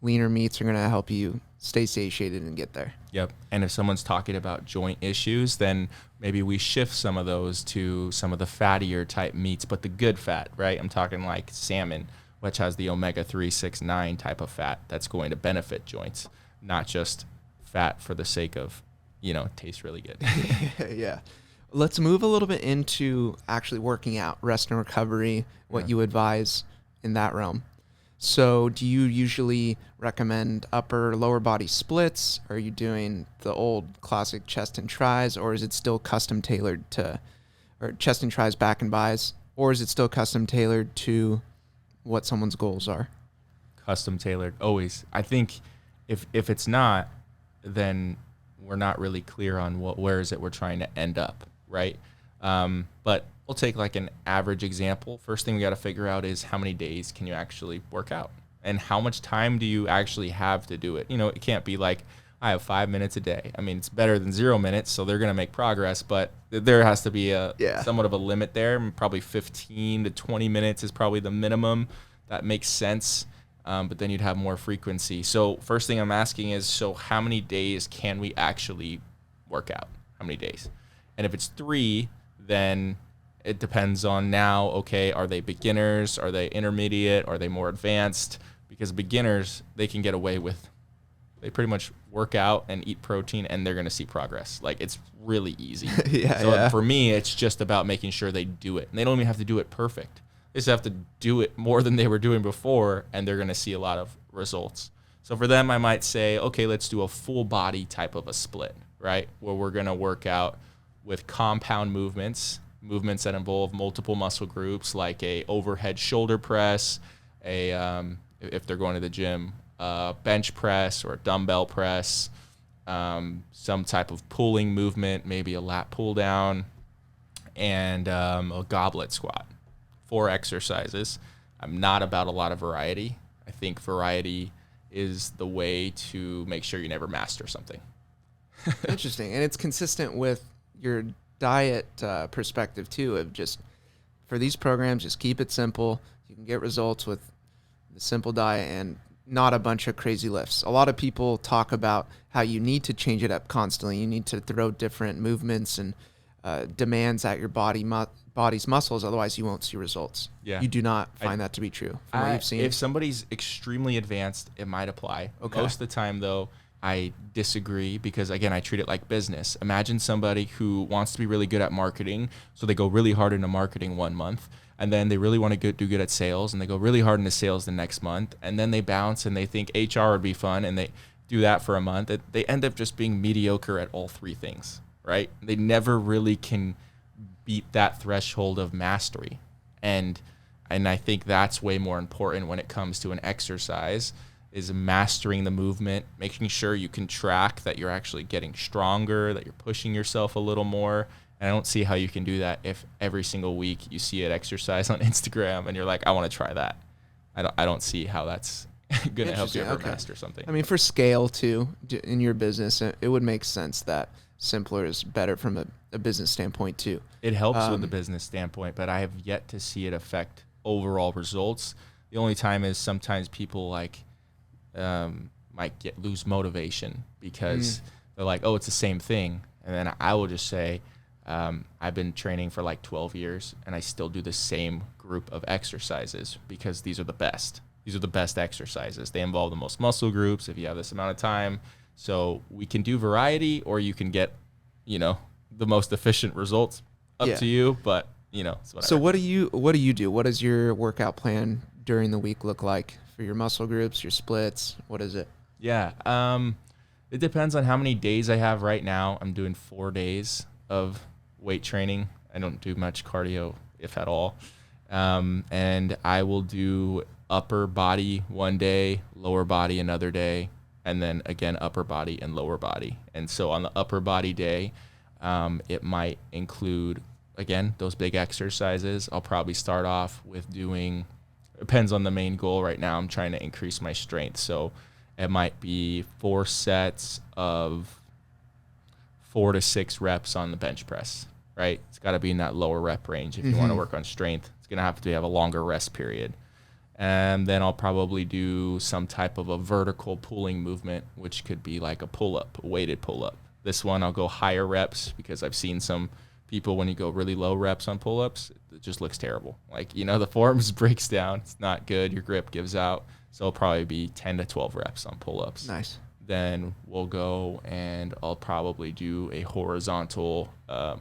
A: leaner meats are going to help you stay satiated and get there.
B: Yep. And if someone's talking about joint issues, then maybe we shift some of those to some of the fattier type meats, but the good fat, right? I'm talking like salmon, which has the omega-3, 6, 9 type of fat that's going to benefit joints, not just fat for the sake of, tastes really good.
A: Yeah. Let's move a little bit into actually working out, rest and recovery, what you advise in that realm. So do you usually recommend upper, lower body splits? Are you doing the old classic chest and tries, or is it still custom tailored or chest and tries back and buys, or is it still custom tailored to what someone's goals are?
B: Custom tailored, always. I think if it's not, then we're not really clear on where is it we're trying to end up, right? But we'll take like an average example. First thing we got to figure out is how many days can you actually work out, and how much time do you actually have to do it? It can't be like, I have 5 minutes a day. I mean, it's better than 0 minutes, so they're going to make progress, but there has to be somewhat of a limit there. Probably 15 to 20 minutes is probably the minimum that makes sense, but then you'd have more frequency. So first thing I'm asking is, so how many days can we actually work out? How many days? And if it's 3, then it depends on now, okay, are they beginners? Are they intermediate? Are they more advanced? Because beginners, they can get away with, they pretty much work out and eat protein and they're going to see progress. Like, it's really easy. For me, it's just about making sure they do it. And they don't even have to do it perfect. They just have to do it more than they were doing before, and they're going to see a lot of results. So for them, I might say, okay, let's do a full body type of a split, right? Where we're going to work out with compound movements that involve multiple muscle groups, like a overhead shoulder press, if they're going to the gym, bench press or a dumbbell press, some type of pulling movement, maybe a lat pull down, and a goblet squat. 4 exercises. I'm not about a lot of variety. I think variety is the way to make sure you never master something.
A: Interesting. And it's consistent with your diet perspective too, of just, for these programs, just keep it simple. You can get results with the simple diet and not a bunch of crazy lifts. A lot of people talk about how you need to change it up constantly. You need to throw different movements and demands at your body's muscles, otherwise you won't see results. You do not find that to be true from what you've seen?
B: If somebody's extremely advanced, it might apply. Okay. Most of the time, though, I disagree because, again, I treat it like business. Imagine somebody who wants to be really good at marketing, so they go really hard into marketing 1 month, and then they really want to do good at sales, and they go really hard into sales the next month, and then they bounce and they think HR would be fun, and they do that for a month. They end up just being mediocre at all 3 things, right? They never really can beat that threshold of mastery. And I think that's way more important when it comes to an exercise, is mastering the movement, making sure you can track that you're actually getting stronger, that you're pushing yourself a little more. And I don't see how you can do that if every single week you see an exercise on Instagram and you're like, I want to try that. I don't see how that's going to help you ever master something.
A: I mean, for scale too, in your business, it would make sense that simpler is better from a business standpoint too.
B: It helps with the business standpoint, but I have yet to see it affect overall results. The only time is sometimes people might lose motivation because they're like, oh, it's the same thing. And then I will just say, I've been training for like 12 years and I still do the same group of exercises because these are the best. These are the best exercises. They involve the most muscle groups if you have this amount of time. So we can do variety, or you can get, the most efficient results. Up to you, but
A: So what do you do? What does your workout plan during the week look like for your muscle groups, your splits? What is it?
B: Yeah. It depends on how many days I have right now. I'm doing 4 days of weight training. I don't do much cardio, if at all. And I will do upper body one day, lower body another day, and then again, upper body and lower body. And so on the upper body day, it might include, again, those big exercises. I'll probably start off with doing, depends on the main goal. Right now I'm trying to increase my strength. So it might be 4 sets of 4 to 6 reps on the bench press, right? It's got to be in that lower rep range. If you want to work on strength, it's going to have a longer rest period. And then I'll probably do some type of a vertical pulling movement, which could be like a pull-up, a weighted pull-up. This one I'll go higher reps because I've seen some people, when you go really low reps on pull-ups, it just looks terrible. Like, the forms breaks down. It's not good. Your grip gives out. So it'll probably be 10 to 12 reps on pull-ups.
A: Nice.
B: Then we'll go and I'll probably do a horizontal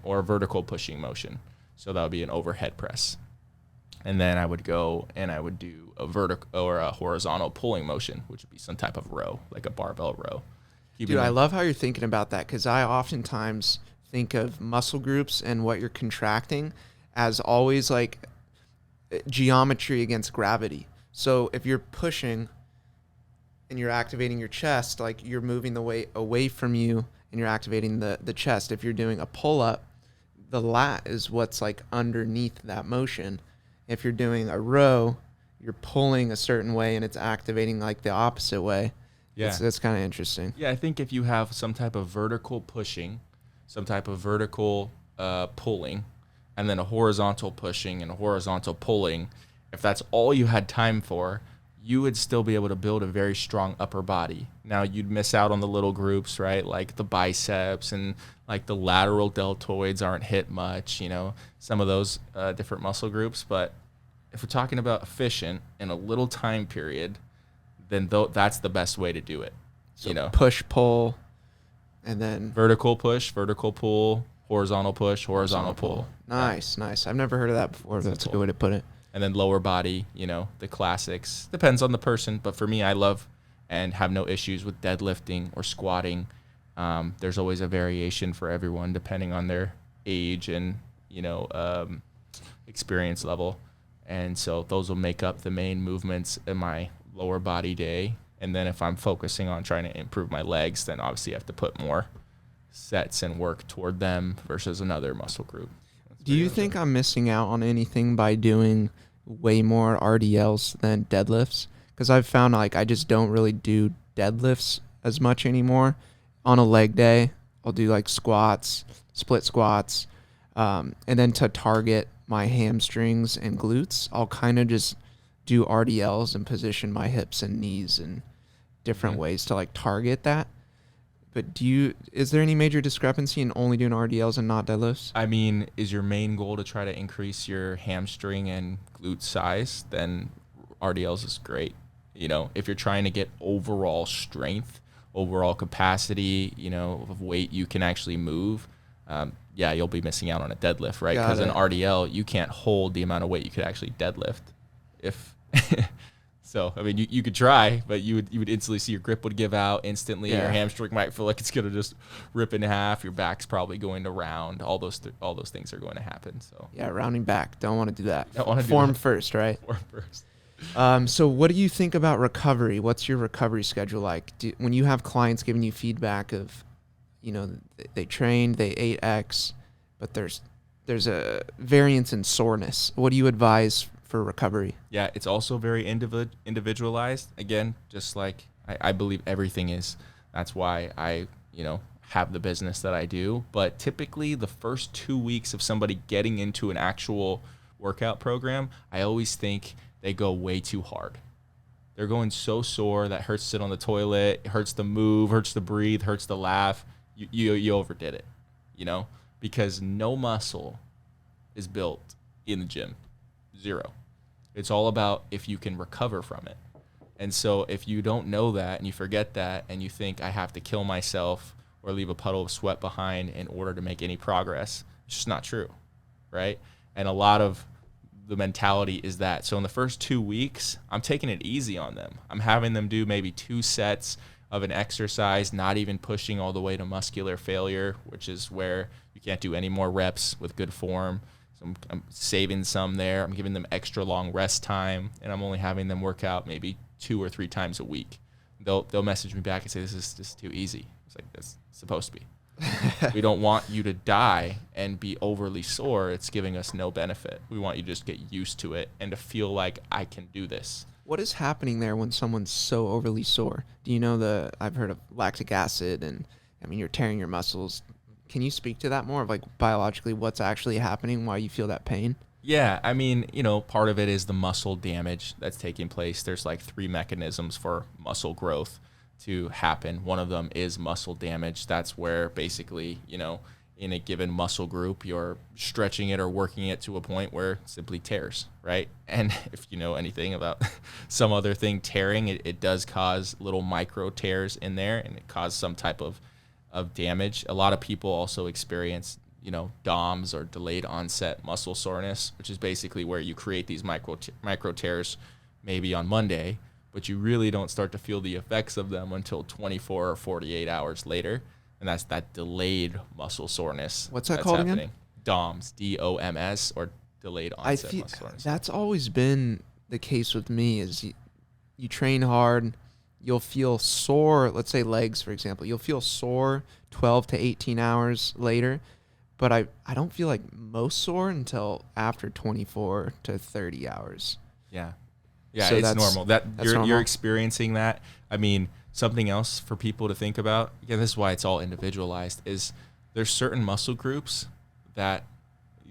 B: or a vertical pushing motion. So that would be an overhead press. And then I would go and I would do a vertical or a horizontal pulling motion, which would be some type of row, like a barbell row.
A: Dude, I love how you're thinking about that, because I oftentimes think of muscle groups and what you're contracting as always like geometry against gravity. So if you're pushing and you're activating your chest, like you're moving the weight away from you and you're activating the chest. If you're doing a pull-up, the lat is what's like underneath that motion. If you're doing a row, you're pulling a certain way and it's activating like the opposite way.
B: Yeah.
A: That's kind of interesting.
B: Yeah, I think if you have some type of vertical pushing, some type of vertical pulling, and then a horizontal pushing and a horizontal pulling, if that's all you had time for, you would still be able to build a very strong upper body. Now, you'd miss out on the little groups, right? Like the biceps and like the lateral deltoids aren't hit much, some of those different muscle groups. But if we're talking about efficient in a little time period, then that's the best way to do it.
A: So push, pull, and then
B: vertical push, vertical pull, horizontal push, horizontal pull.
A: Nice. I've never heard of that before. That's a good way to put it.
B: And then lower body, the classics. Depends on the person, but for me, I love and have no issues with deadlifting or squatting. There's always a variation for everyone depending on their age and, experience level. And so those will make up the main movements in my lower body day. And then if I'm focusing on trying to improve my legs, then obviously I have to put more sets and work toward them versus another muscle group.
A: Do you think I'm missing out on anything by doing way more RDLs than deadlifts? Because I've found like I just don't really do deadlifts as much anymore. On a leg day, I'll do like squats, split squats, and then to target my hamstrings and glutes, I'll kind of just do RDLs and position my hips and knees in different ways to like target that. But is there any major discrepancy in only doing RDLs and not deadlifts?
B: I mean, is your main goal to try to increase your hamstring and glute size? Then RDLs is great. If you're trying to get overall strength, overall capacity, of weight you can actually move, you'll be missing out on a deadlift, right? Because in RDL, you can't hold the amount of weight you could actually deadlift. So, I mean, you could try, but you would instantly see your grip would give out instantly. Yeah. Your hamstring might feel like it's going to just rip in half. Your back's probably going to round. All those things are going to happen. So
A: yeah, rounding back. Don't want to do that.
B: Don't want to
A: Form first, right?
B: Form first.
A: So what do you think about recovery? What's your recovery schedule like? When you have clients giving you feedback of, they trained, they ate X, but there's a variance in soreness. What do you advise for recovery?
B: Yeah, it's also very individualized. Again, just like I believe everything is. That's why I, have the business that I do. But typically the first 2 weeks of somebody getting into an actual workout program, I always think they go way too hard. They're going so sore that hurts to sit on the toilet, it hurts to move, hurts to breathe, hurts to laugh. You overdid it, because no muscle is built in the gym. Zero. It's all about if you can recover from it. And so if you don't know that and you forget that and you think I have to kill myself or leave a puddle of sweat behind in order to make any progress, it's just not true, right? And a lot of the mentality is that. So in the first 2 weeks, I'm taking it easy on them. I'm having them do maybe 2 sets of an exercise, not even pushing all the way to muscular failure, which is where you can't do any more reps with good form. So I'm saving some there. I'm giving them extra long rest time, and I'm only having them work out maybe 2 or 3 times a week. They'll message me back and say, this is just too easy. It's like, that's supposed to be. We don't want you to die and be overly sore. It's giving us no benefit. We want you to just get used to it and to feel like I can do this.
A: What is happening there when someone's so overly sore? Do you know I've heard of lactic acid and, you're tearing your muscles. Can you speak to that more of like biologically what's actually happening, why you feel that pain?
B: Yeah, part of it is the muscle damage that's taking place. There's like 3 mechanisms for muscle growth to happen. One of them is muscle damage. That's where basically, in a given muscle group, you're stretching it or working it to a point where it simply tears, right? And if you know anything about some other thing tearing, it does cause little micro tears in there, and it causes some type of damage. A lot of people also experience, DOMS or delayed onset muscle soreness, which is basically where you create these micro tears maybe on Monday, but you really don't start to feel the effects of them until 24 or 48 hours later. And that's that delayed muscle soreness.
A: What's that called again?
B: DOMS, DOMS, or delayed onset muscle soreness.
A: That's always been the case with me is you train hard, you'll feel sore, let's say legs, for example. You'll feel sore 12 to 18 hours later, but I don't feel like most sore until after 24 to 30 hours.
B: Yeah. Yeah,
A: So
B: it's normal.
A: that's normal?
B: You're experiencing that. I mean, something else for people to think about. Yeah, this is why it's all individualized. Is there's certain muscle groups that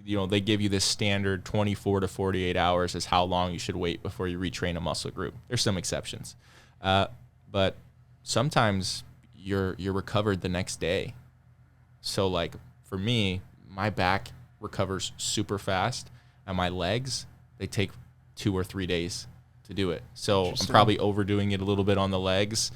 B: they give you this standard 24 to 48 hours is how long you should wait before you retrain a muscle group. There's some exceptions, but sometimes you're recovered the next day. So like for me, my back recovers super fast, and my legs, they take 2 or 3 days to do it. So I'm probably overdoing it a little bit on the legs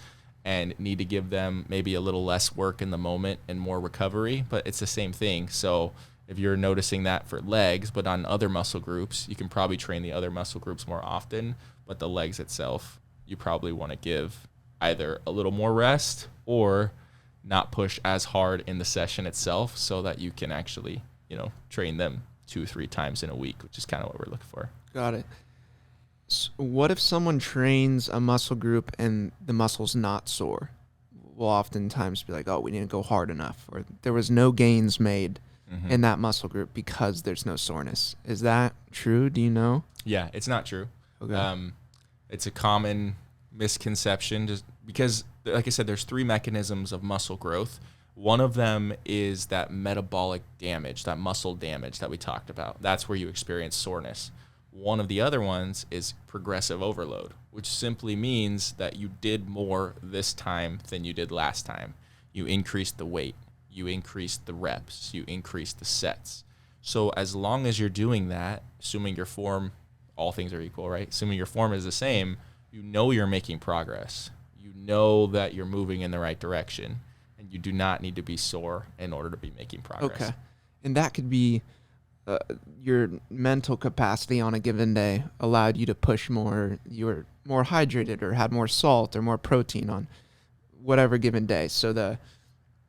B: and need to give them maybe a little less work in the moment and more recovery, but it's the same thing. So if you're noticing that for legs, but on other muscle groups, you can probably train the other muscle groups more often, but the legs itself, you probably want to give either a little more rest or not push as hard in the session itself so that you can actually, train them 2 or 3 times in a week, which is kind of what we're looking for.
A: Got it. So what if someone trains a muscle group and the muscle's not sore? We'll oftentimes be like, oh, we didn't go hard enough, or there was no gains made in that muscle group because there's no soreness. Is that true? Do you know?
B: Yeah, it's not true.
A: Okay.
B: It's a common misconception just because, like I said, there's 3 mechanisms of muscle growth. One of them is that metabolic damage, that muscle damage that we talked about. That's where you experience soreness. One of the other ones is progressive overload, which simply means that you did more this time than you did last time. You increased the weight, you increased the reps, you increased the sets. So as long as you're doing that, assuming your form, all things are equal, right? Assuming your form is the same, you're making progress. You know that you're moving in the right direction, and you do not need to be sore in order to be making progress.
A: Okay. And that could be your mental capacity on a given day allowed you to push more, you were more hydrated or had more salt or more protein on whatever given day. So the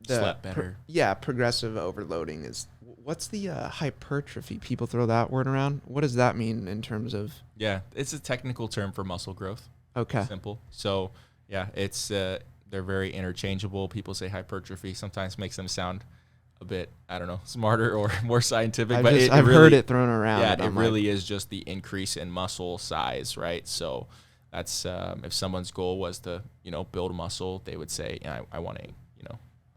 B: slept better.
A: Progressive overloading is, what's the hypertrophy? People throw that word around. What does that mean in terms of?
B: Yeah, it's a technical term for muscle growth.
A: Okay.
B: Simple. So yeah, it's they're very interchangeable. People say hypertrophy, sometimes makes them sound a bit, I don't know, smarter or more scientific.
A: I've heard it thrown around.
B: Yeah, it really is just the increase in muscle size, right? So that's if someone's goal was to, build muscle, they would say, I want to,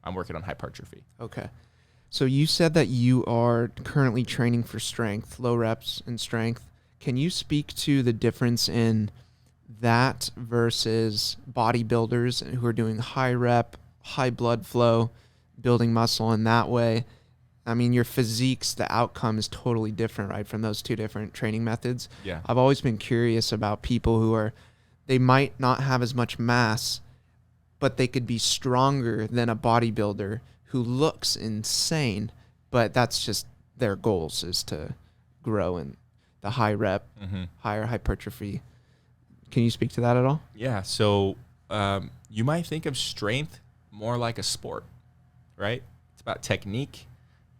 B: I'm working on hypertrophy.
A: Okay. So you said that you are currently training for strength, low reps and strength. Can you speak to the difference in that versus bodybuilders who are doing high rep, high blood flow, building muscle in that way? I mean, your physiques, the outcome is totally different, right, from those 2 different training methods.
B: Yeah.
A: I've always been curious about people who they might not have as much mass, but they could be stronger than a bodybuilder who looks insane, but that's just their goals is to grow in the high rep, higher hypertrophy. Can you speak to that at all?
B: Yeah. So you might think of strength more like a sport, right? It's about technique.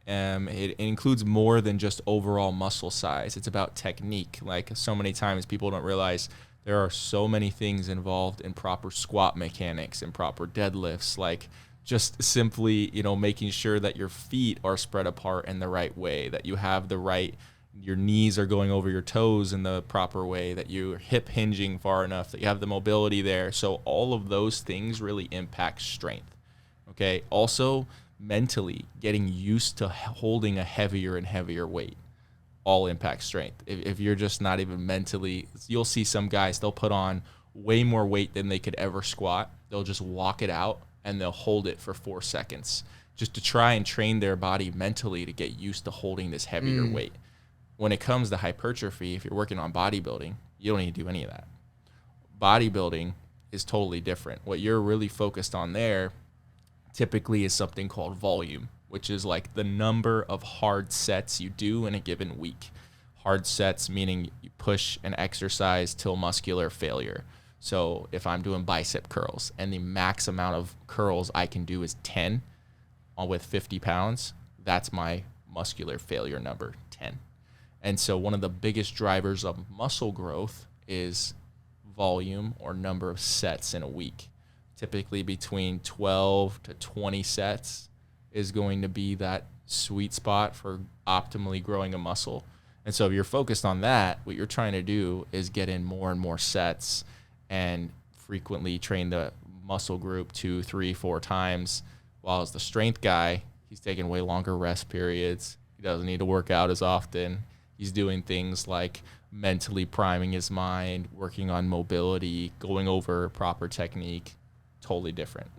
B: It includes more than just overall muscle size. It's about technique. Like so many times people don't realize there are so many things involved in proper squat mechanics and proper deadlifts, like just simply, making sure that your feet are spread apart in the right way, that you have your knees are going over your toes in the proper way, that you're hip hinging far enough, that you have the mobility there. So all of those things really impact strength. Okay. Also, mentally getting used to holding a heavier and heavier weight all impact strength. If you're just not even mentally, you'll see some guys, they'll put on way more weight than they could ever squat. They'll just walk it out and they'll hold it for 4 seconds just to try and train their body mentally to get used to holding this heavier weight. When it comes to hypertrophy, if you're working on bodybuilding, you don't need to do any of that. Bodybuilding is totally different. What you're really focused on there typically is something called volume, which is like the number of hard sets you do in a given week. Hard sets meaning you push an exercise till muscular failure. So if I'm doing bicep curls and the max amount of curls I can do is 10 with 50 pounds, that's my muscular failure number, 10. And so one of the biggest drivers of muscle growth is volume or number of sets in a week. Typically between 12 to 20 sets is going to be that sweet spot for optimally growing a muscle. And so if you're focused on that, what you're trying to do is get in more and more sets and frequently train the muscle group 2, 3, 4 times. While as the strength guy, he's taking way longer rest periods. He doesn't need to work out as often. He's doing things like mentally priming his mind, working on mobility, going over proper technique. Totally different.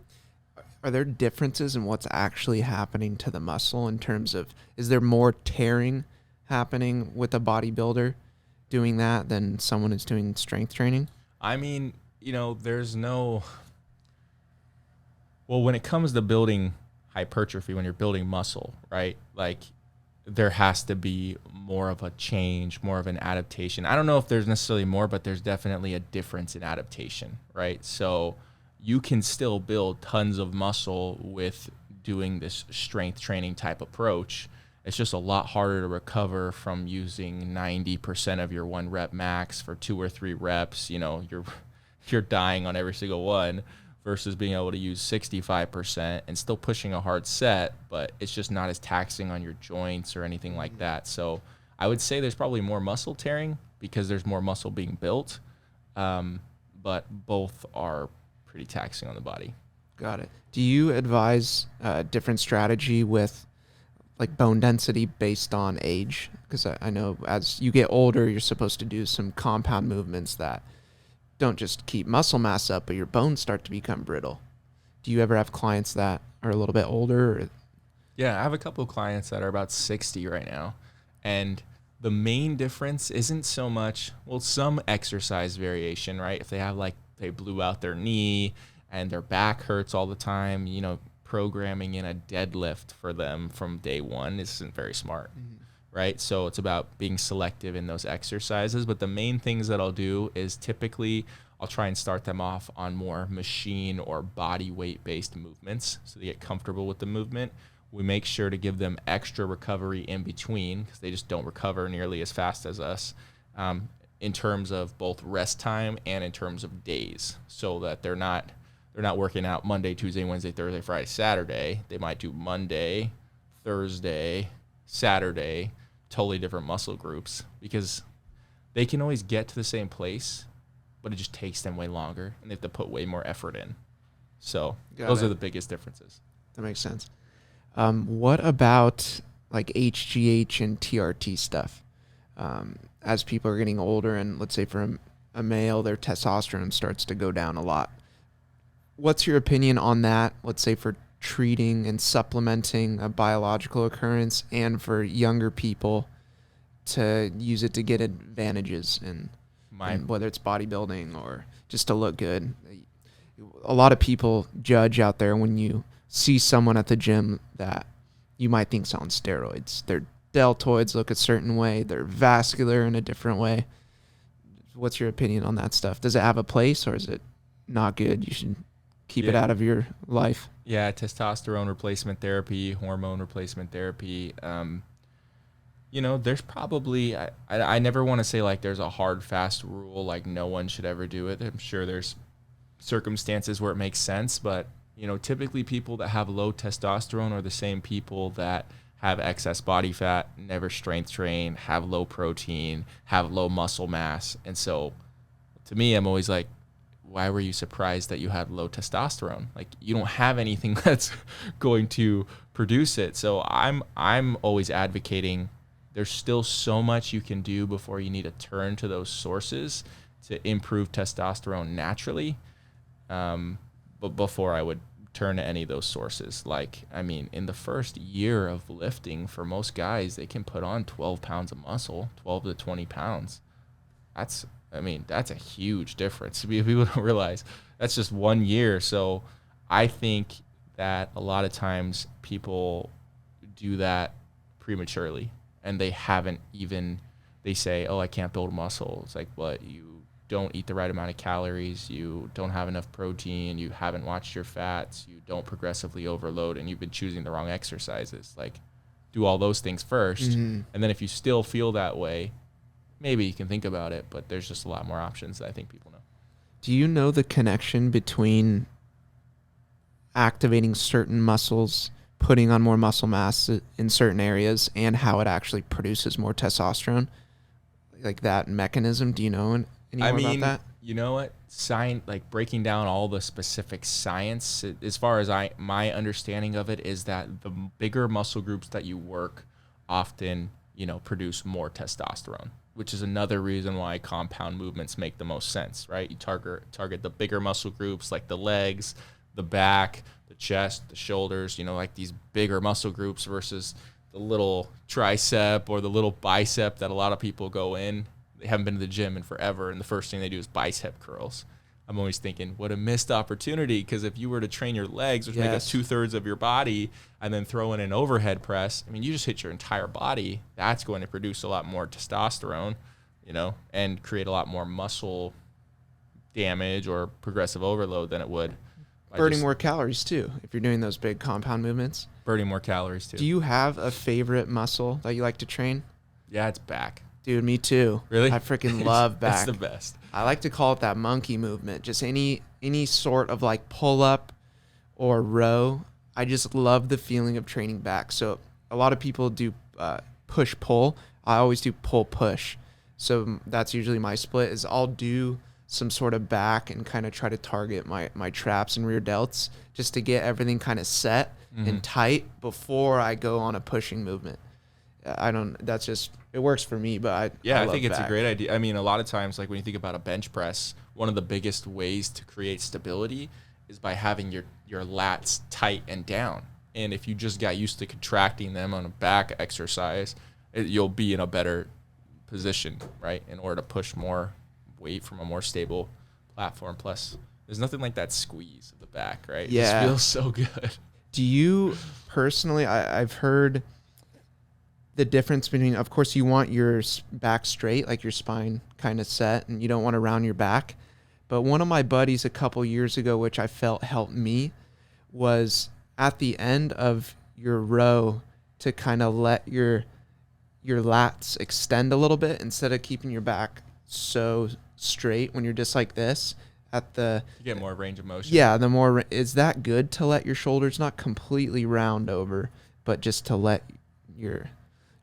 A: Are there differences in what's actually happening to the muscle in terms of, is there more tearing happening with a bodybuilder doing that than someone who's doing strength training?
B: I mean, there's no... Well, when it comes to building hypertrophy, when you're building muscle, right? Like, there has to be more of a change, more of an adaptation. I don't know if there's necessarily more, but there's definitely a difference in adaptation, right? So you can still build tons of muscle with doing this strength training type approach. It's just a lot harder to recover from using 90% of your 1 rep max for 2 or 3 reps. You're dying on every single one versus being able to use 65% and still pushing a hard set, but it's just not as taxing on your joints or anything like that. So I would say there's probably more muscle tearing because there's more muscle being built, but both are pretty taxing on the body.
A: Got it. Do you advise a different strategy with like bone density based on age? Because I know as you get older, you're supposed to do some compound movements that don't just keep muscle mass up, but your bones start to become brittle. Do you ever have clients that are a little bit older? Or?
B: Yeah, I have a couple of clients that are about 60 right now. And the main difference isn't so much, some exercise variation, right? If they have they blew out their knee and their back hurts all the time, programming in a deadlift for them from day one isn't very smart, right? So it's about being selective in those exercises. But the main things that I'll do is typically I'll try and start them off on more machine or body weight based movements so they get comfortable with the movement. We make sure to give them extra recovery in between because they just don't recover nearly as fast as us in terms of both rest time and in terms of days, so that they're not working out Monday, Tuesday, Wednesday, Thursday, Friday, Saturday. They might do Monday, Thursday, Saturday, totally different muscle groups, because they can always get to the same place, but it just takes them way longer and they have to put way more effort in. So those are the biggest differences.
A: That makes sense. What about like HGH and TRT stuff? As people are getting older and let's say for a male, their testosterone starts to go down a lot. What's your opinion on that? Let's say for treating and supplementing a biological occurrence, and for younger people to use it to get advantages in whether it's bodybuilding or just to look good. A lot of people judge out there when you see someone at the gym that you might think's on steroids. Their deltoids look a certain way. They're vascular in a different way. What's your opinion on that stuff? Does it have a place or is it not good? You should keep it out of your life.
B: Yeah, testosterone replacement therapy, hormone replacement therapy. There's probably, I never want to say like there's a hard, fast rule, like no one should ever do it. I'm sure there's circumstances where it makes sense, but, typically people that have low testosterone are the same people that have excess body fat, never strength train, have low protein, have low muscle mass. And so to me, I'm always like, why were you surprised that you had low testosterone? Like, you don't have anything that's going to produce it. So I'm always advocating there's still so much you can do before you need to turn to those sources to improve testosterone naturally. But before I would turn to any of those sources, in the first year of lifting, for most guys, they can put on 12 pounds of muscle, 12 to 20 pounds. That's a huge difference. People don't realize that's just 1 year. So I think that a lot of times people do that prematurely and they say, oh, I can't build muscle. It's like, what? You don't eat the right amount of calories. You don't have enough protein. You haven't watched your fats. You don't progressively overload, and you've been choosing the wrong exercises. Like, do all those things first. And then if you still feel that way, maybe you can think about it, but there's just a lot more options that I think people know.
A: Do you know the connection between activating certain muscles putting on more muscle mass in certain areas and how it actually produces more testosterone, like that mechanism. Do you know any more about that?
B: You know what? Like breaking down all the specific science, as far as my understanding of it is that the bigger muscle groups that you work often, produce more testosterone, which is another reason why compound movements make the most sense, right? You target the bigger muscle groups like the legs, the back, the chest, the shoulders, like these bigger muscle groups versus the little tricep or the little bicep that a lot of people go in. They haven't been to the gym in forever, and the first thing they do is bicep curls. I'm always thinking, what a missed opportunity, because if you were to train your legs, which make up 2/3 of your body, and then throw in an overhead press, you just hit your entire body. That's going to produce a lot more testosterone, and create a lot more muscle damage or progressive overload than it would.
A: Burning more calories, too, if you're doing those big compound movements.
B: Burning more calories, too.
A: Do you have a favorite muscle that you like to train?
B: Yeah, it's back.
A: Dude, me too.
B: Really?
A: I freaking love back.
B: It's the best.
A: I like to call it that monkey movement. Just any sort of like pull up or row. I just love the feeling of training back. So a lot of people do push pull. I always do pull push. So that's usually my split. Is I'll do some sort of back and kind of try to target my traps and rear delts just to get everything kind of set and tight before I go on a pushing movement. It works for me, but I
B: think it's
A: back.
B: a great idea. A lot of times, like when you think about a bench press, one of the biggest ways to create stability is by having your lats tight and down. And if you just got used to contracting them on a back exercise, you'll be in a better position, right, in order to push more weight from a more stable platform. Plus, there's nothing like that squeeze of the back, right?
A: Yeah.
B: It just feels so good.
A: Do you personally, I've heard the difference between, of course, you want your back straight, like your spine kind of set, and you don't want to round your back. But one of my buddies a couple years ago, which I felt helped me, was at the end of your row to kind of let your lats extend a little bit instead of keeping your back so straight when you're just like this. You
B: get more range of motion.
A: Yeah, is that good to let your shoulders not completely round over, but just to let your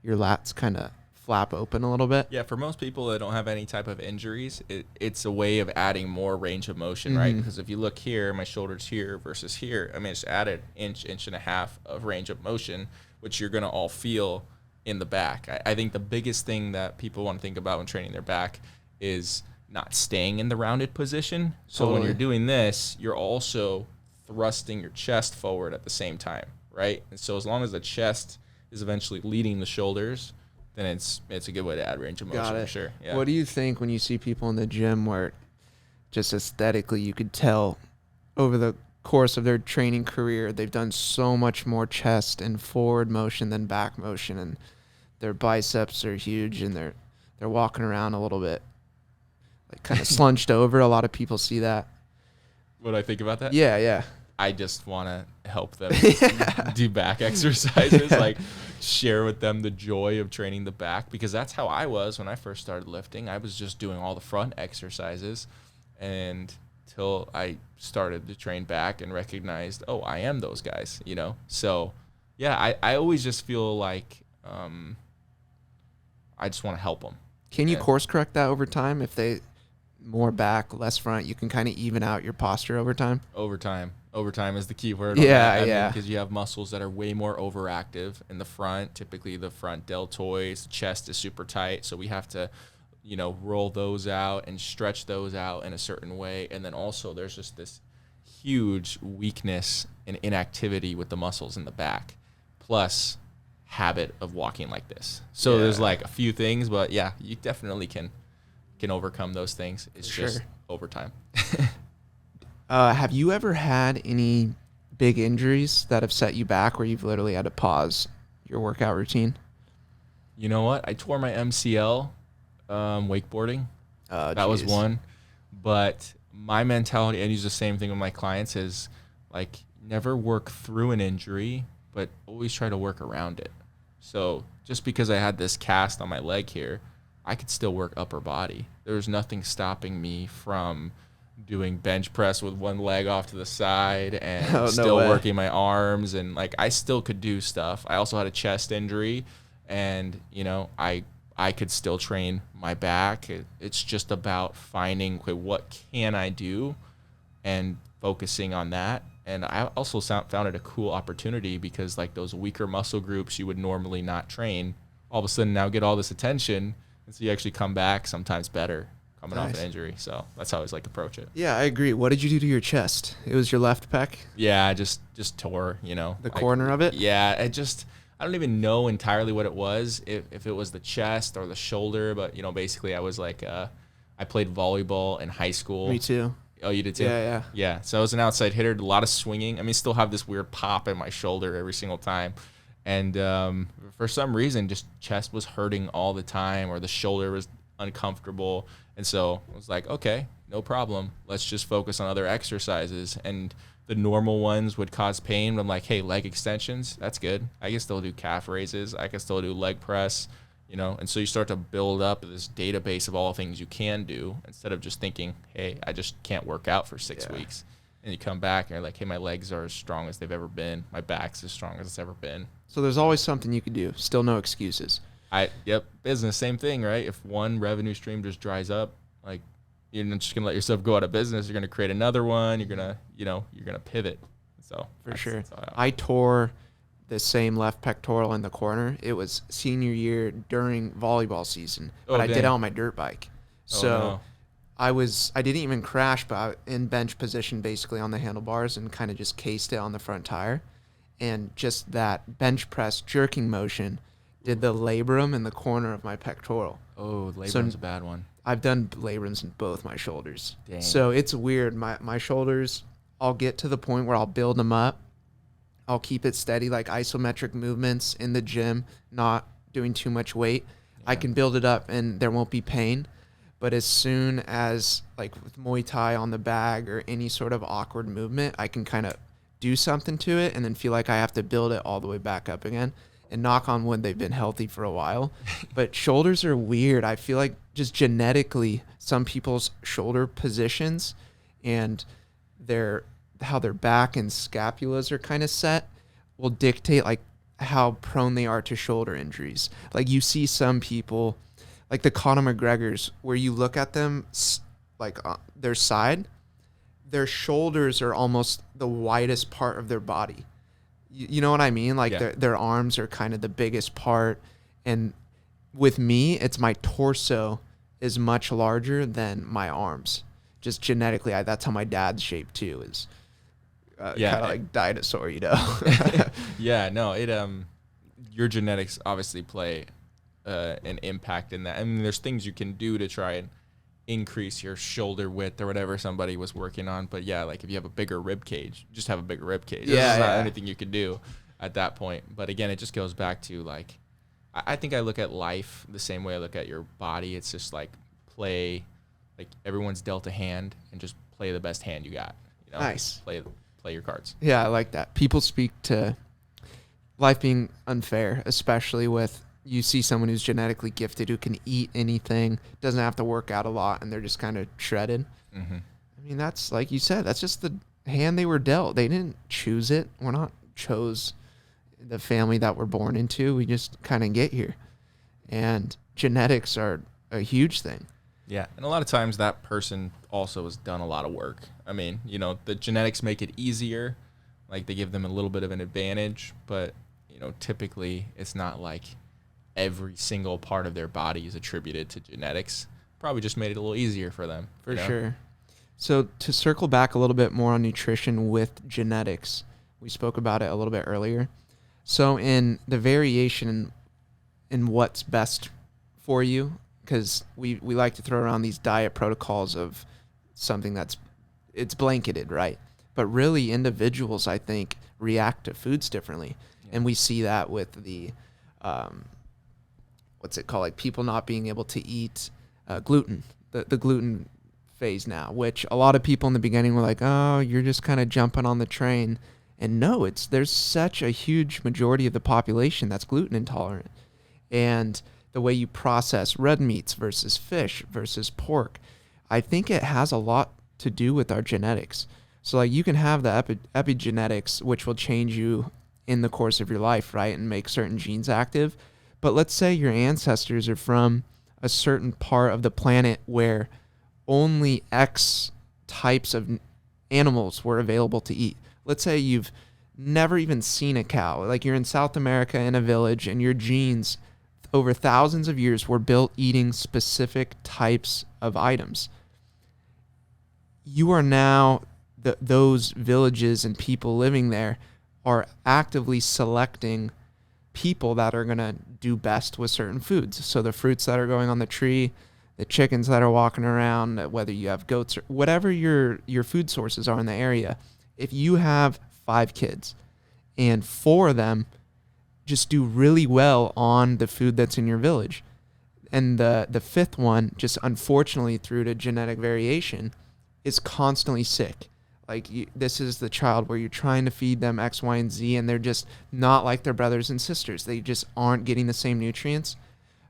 A: lats kind of flap open a little bit?
B: Yeah, for most people that don't have any type of injuries, it's a way of adding more range of motion, right? Because if you look here, my shoulder's here versus here. I just added inch and a half of range of motion, which you're going to all feel in the back. I think the biggest thing that people want to think about when training their back is not staying in the rounded position. So when you're doing this, you're also thrusting your chest forward at the same time, right? And so as long as the chest is eventually leading the shoulders, then it's a good way to add range of motion for sure. Yeah.
A: What do you think when you see people in the gym where just aesthetically you could tell over the course of their training career they've done so much more chest and forward motion than back motion, and their biceps are huge and they're walking around a little bit like kind of slunched over? A lot of people see that.
B: What do I think about that?
A: Yeah.
B: I just want to help them do back exercises, like share with them the joy of training the back, because that's how I was when I first started lifting. I was just doing all the front exercises until I started to train back and recognized, oh, I am those guys, So, yeah, I always just feel like I just want to help them.
A: Can you course correct that over time? If they more back, less front, you can kind of even out your posture over time? Overtime is the key word. Yeah.
B: Because you have muscles that are way more overactive in the front. Typically, the front deltoids, the chest is super tight. So we have to, roll those out and stretch those out in a certain way. And then also there's just this huge weakness and inactivity with the muscles in the back, plus habit of walking like this. So there's like a few things, but yeah, you definitely can overcome those things. It's just overtime.
A: Have you ever had any big injuries that have set you back where you've literally had to pause your workout routine?
B: You know what? I tore my MCL wakeboarding. That was one. But my mentality, I use the same thing with my clients, is like never work through an injury, but always try to work around it. So just because I had this cast on my leg here, I could still work upper body. There was nothing stopping me from doing bench press with one leg off to the side and
A: Oh, no
B: still
A: way.
B: working my arms, and like I still could do stuff. I also had a chest injury, and I could still train my back. It's just about finding, okay, what can I do, and focusing on that. And I also found it a cool opportunity because like those weaker muscle groups you would normally not train, all of a sudden now get all this attention, and so you actually come back sometimes better coming off
A: Nice.
B: an injury. So that's how I always like approach it.
A: Yeah, I agree. What did you do to your chest? It was your left pec?
B: Yeah, I just tore,
A: The corner of it?
B: Yeah, I don't even know entirely what it was, if it was the chest or the shoulder, but basically I was like I played volleyball in high school.
A: Me too.
B: Oh, you did too?
A: Yeah.
B: Yeah, so I was an outside hitter, a lot of swinging. I mean, still have this weird pop in my shoulder every single time. And for some reason, just chest was hurting all the time, or the shoulder was uncomfortable. And so I was like, okay, no problem. Let's just focus on other exercises. And the normal ones would cause pain. But I'm like, hey, leg extensions, that's good. I can still do calf raises. I can still do leg press, And so you start to build up this database of all the things you can do, instead of just thinking, hey, I just can't work out for 6 weeks. And you come back and you're like, hey, my legs are as strong as they've ever been. My back's as strong as it's ever been.
A: So there's always something you can do. Still no excuses.
B: Business, same thing, right? If one revenue stream just dries up, like you're not just gonna let yourself go out of business. You're gonna create another one. You're gonna pivot. So
A: for sure, I tore the same left pectoral in the corner. It was senior year during volleyball season, but I did it on my dirt bike. So I didn't even crash, but I was in bench position basically on the handlebars and kind of just cased it on the front tire, and just that bench press jerking motion did the labrum in the corner of my pectoral.
B: Oh, labrum's a bad one.
A: I've done labrums in both my shoulders.
B: Dang.
A: So it's weird. My shoulders, I'll get to the point where I'll build them up. I'll keep it steady, like isometric movements in the gym, not doing too much weight. Yeah. I can build it up and there won't be pain. But as soon as, like with Muay Thai on the bag or any sort of awkward movement, I can kind of do something to it and then feel like I have to build it all the way back up again. And knock on wood, they've been healthy for a while. But shoulders are weird. I feel like just genetically, some people's shoulder positions and how their back and scapulas are kind of set will dictate like how prone they are to shoulder injuries. Like you see some people, like the Conor McGregors, where you look at them like their side, their shoulders are almost the widest part of their body. You know what I mean? Like their arms are kind of the biggest part. And with me, it's my torso is much larger than my arms. Just genetically, that's how my dad's shaped too, is kind of like dinosaur,
B: Yeah, no, your genetics obviously play an impact in that. I mean, there's things you can do to try and increase your shoulder width or whatever somebody was working on, but like if you have a bigger rib cage, just have a bigger rib cage. There's not anything you can do at that point. But again, it just goes back to like, I think I look at life the same way I look at your body. It's just like play, like everyone's dealt a hand, and just play the best hand you got.
A: Nice.
B: Play your cards.
A: Yeah, I like that. People speak to life being unfair, especially with, you see someone who's genetically gifted who can eat anything, doesn't have to work out a lot, and they're just kind of shredded.
B: Mm-hmm.
A: I mean, that's like you said, that's just the hand they were dealt. They didn't choose it. We're not chose the family that we're born into. We just kind of get here. And genetics are a huge thing.
B: Yeah, and a lot of times that person also has done a lot of work. I mean, the genetics make it easier. Like they give them a little bit of an advantage, but, typically it's not like every single part of their body is attributed to genetics. Probably just made it a little easier for them.
A: For sure. So to circle back a little bit more on nutrition with genetics, we spoke about it a little bit earlier. So in the variation in what's best for you, because we like to throw around these diet protocols of something it's blanketed, right? But really individuals, I think, react to foods differently. Yeah. And we see that with the what's it called? Like people not being able to eat gluten, the gluten phase now, which a lot of people in the beginning were like, oh, you're just kind of jumping on the train. And no, there's such a huge majority of the population that's gluten intolerant. And the way you process red meats versus fish versus pork, I think it has a lot to do with our genetics. So like you can have the epigenetics, which will change you in the course of your life, right? And make certain genes active. But let's say your ancestors are from a certain part of the planet where only X types of animals were available to eat. Let's say you've never even seen a cow. Like you're in South America in a village and your genes over thousands of years were built eating specific types of items. You are now, those villages and people living there are actively selecting people that are going to do best with certain foods. So the fruits that are going on the tree, the chickens that are walking around, whether you have goats or whatever your food sources are in the area. If you have 5 kids and 4 of them just do really well on the food that's in your village, and the 5th one, just unfortunately through to genetic variation, is constantly sick. Like this is the child where you're trying to feed them X, Y, and Z, and they're just not like their brothers and sisters. They just aren't getting the same nutrients.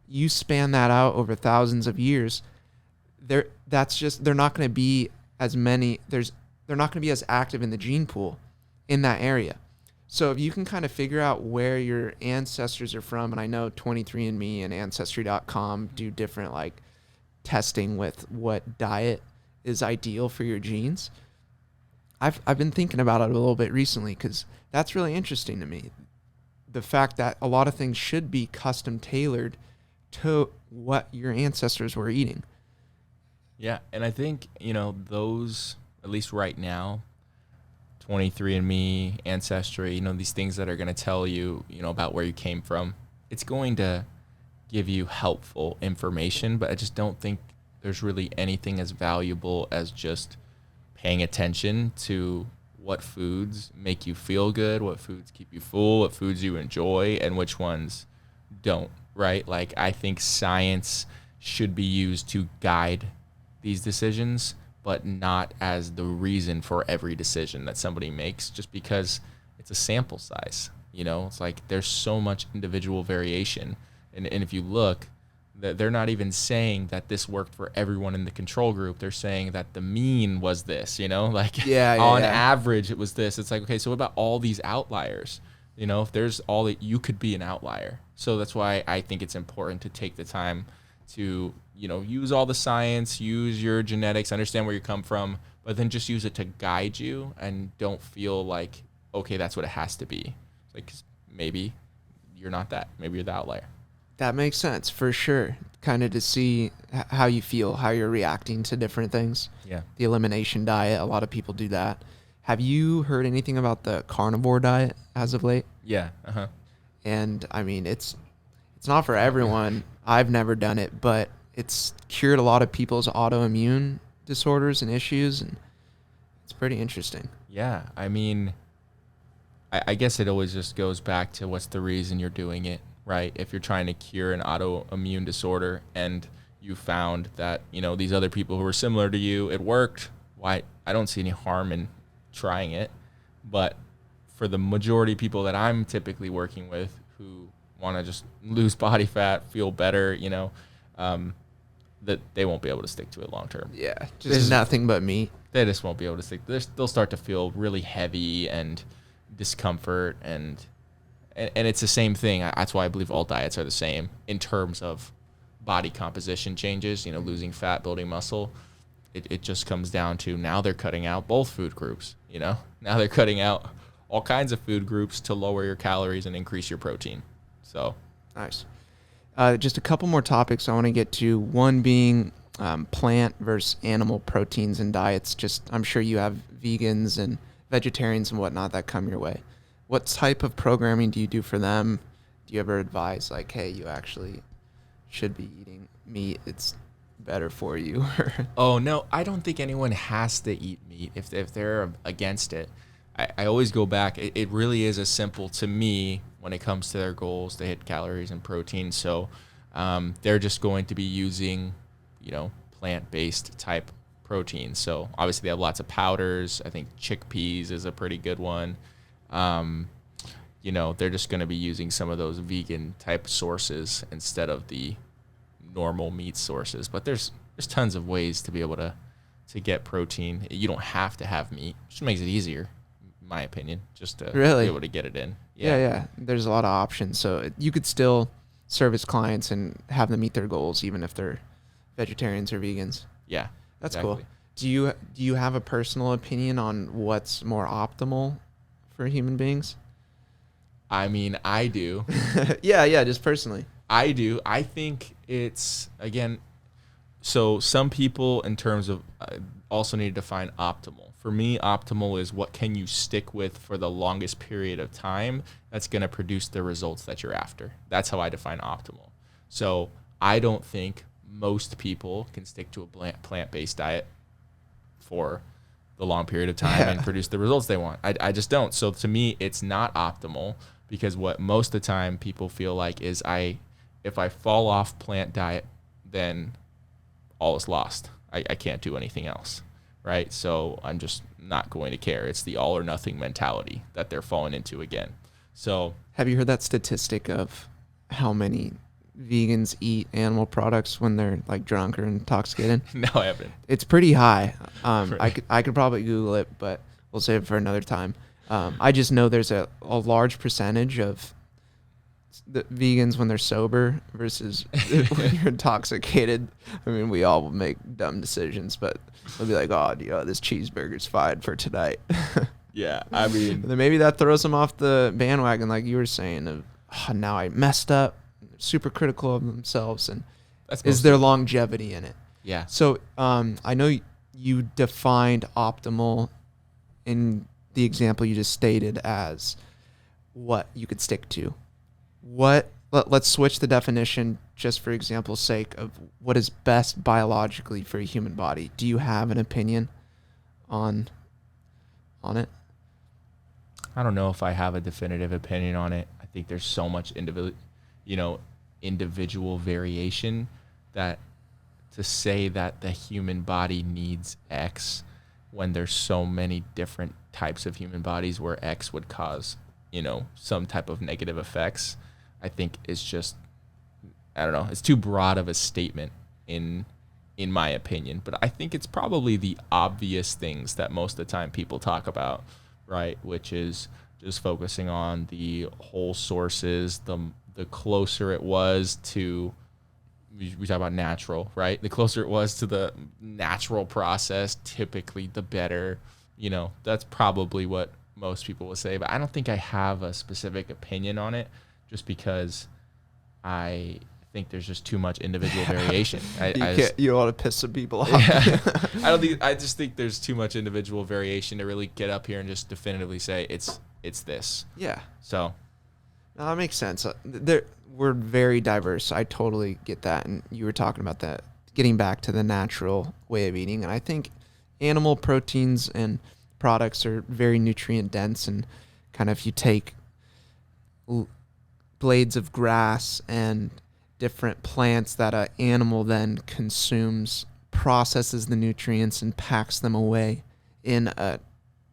A: You span that out over thousands of years. They're not going to be as many. They're not going to be as active in the gene pool in that area. So if you can kind of figure out where your ancestors are from, and I know 23andMe and Ancestry.com do different like testing with what diet is ideal for your genes. I've been thinking about it a little bit recently because that's really interesting to me. The fact that a lot of things should be custom tailored to what your ancestors were eating.
B: Yeah, and I think, those, at least right now, 23andMe, Ancestry, these things that are going to tell you, about where you came from, it's going to give you helpful information, but I just don't think there's really anything as valuable as just paying attention to what foods make you feel good, what foods keep you full, what foods you enjoy, and which ones don't, right? Like, I think science should be used to guide these decisions, but not as the reason for every decision that somebody makes, just because it's a sample size. It's like there's so much individual variation. And if you look, that they're not even saying that this worked for everyone in the control group. They're saying that the mean was this, on average it was this. It's like, okay, so what about all these outliers? If there's all that, you could be an outlier. So that's why I think it's important to take the time to, use all the science, use your genetics, understand where you come from, but then just use it to guide you and don't feel like, okay, that's what it has to be. It's like, maybe you're not that. Maybe you're the outlier.
A: That makes sense for sure. Kind of to see how you feel, how you're reacting to different things.
B: Yeah.
A: The elimination diet, a lot of people do that. Have you heard anything about the carnivore diet as of late?
B: Yeah. Uh-huh.
A: And I mean, it's not for everyone. I've never done it, but it's cured a lot of people's autoimmune disorders and issues, and it's pretty interesting.
B: Yeah. I mean, I guess it always just goes back to what's the reason you're doing it. Right? If you're trying to cure an autoimmune disorder and you found that, these other people who were similar to you, it worked, why? I don't see any harm in trying it. But for the majority of people that I'm typically working with who want to just lose body fat, feel better, that they won't be able to stick to it long term.
A: Yeah, just nothing but meat.
B: They just won't be able to stick. They'll start to feel really heavy and discomfort, and it's the same thing. That's why I believe all diets are the same in terms of body composition changes, losing fat, building muscle. It just comes down to now they're cutting out both food groups, Now they're cutting out all kinds of food groups to lower your calories and increase your protein. So
A: nice. Just a couple more topics I want to get to. One being plant versus animal proteins and diets. Just I'm sure you have vegans and vegetarians and whatnot that come your way. What type of programming do you do for them? Do you ever advise like, hey, you actually should be eating meat? It's better for you.
B: Oh, no, I don't think anyone has to eat meat if they're against it. I always go back. It really is as simple to me when it comes to their goals to hit calories and protein. So they're just going to be using, plant-based type proteins. So obviously they have lots of powders. I think chickpeas is a pretty good one. They're just going to be using some of those vegan type sources instead of the normal meat sources. But there's tons of ways to be able to to get protein. You don't have to have meat. Just makes it easier, in my opinion, just to
A: Really?
B: be able to get it in.
A: Yeah. There's a lot of options. So you could still service clients and have them meet their goals, even if they're vegetarians or vegans.
B: Yeah.
A: That's
B: exactly.
A: cool. Do you have a personal opinion on what's more optimal for human beings?
B: I mean, I do.
A: Yeah, just personally.
B: I do. I think it's, again, so some people in terms of also need to define optimal. For me, optimal is what can you stick with for the longest period of time that's going to produce the results that you're after. That's how I define optimal. So I don't think most people can stick to a plant-based diet for the long period of time and produce the results they want. I just don't. So to me, it's not optimal, because what most of the time people feel like is if I fall off plant diet, then all is lost. I can't do anything else, right? So I'm just not going to care. It's the all or nothing mentality that they're falling into again. So
A: have you heard that statistic of how many vegans eat animal products when they're like drunk or intoxicated?
B: No, I haven't.
A: It's pretty high.
B: Really?
A: I could probably Google it, but we'll save it for another time. I just know there's a large percentage of the vegans when they're sober versus when you're intoxicated. I mean, we all will make dumb decisions, but they'll be like, "Oh, this cheeseburger's fine for tonight."
B: Yeah, I mean,
A: And then maybe that throws them off the bandwagon, like you were saying. Of now I messed up. They're super critical of themselves, and is there longevity in it?
B: Yeah.
A: So I know you defined optimal in the example you just stated as what you could stick to. Let's switch the definition just for example's sake of what is best biologically for a human body. Do you have an opinion on it?
B: I don't know if I have a definitive opinion on it. I think there's so much individual variation that to say that the human body needs X when there's so many different types of human bodies where X would cause, some type of negative effects, I think is just, I don't know, it's too broad of a statement in my opinion. But I think it's probably the obvious things that most of the time people talk about, right? Which is just focusing on the whole sources, the closer it was to, we talk about natural, right? The closer it was to the natural process, typically the better. That's probably what most people will say. But I don't think I have a specific opinion on it, just because I think there's just too much individual variation.
A: You don't want to piss some people off.
B: Yeah. I just think there's too much individual variation to really get up here and just definitively say it's this.
A: Yeah.
B: So.
A: No, that makes sense. We're very diverse. I totally get that. And you were talking about that, getting back to the natural way of eating. And I think animal proteins and products are very nutrient dense. And kind of if you take blades of grass and different plants that an animal then consumes, processes the nutrients and packs them away in a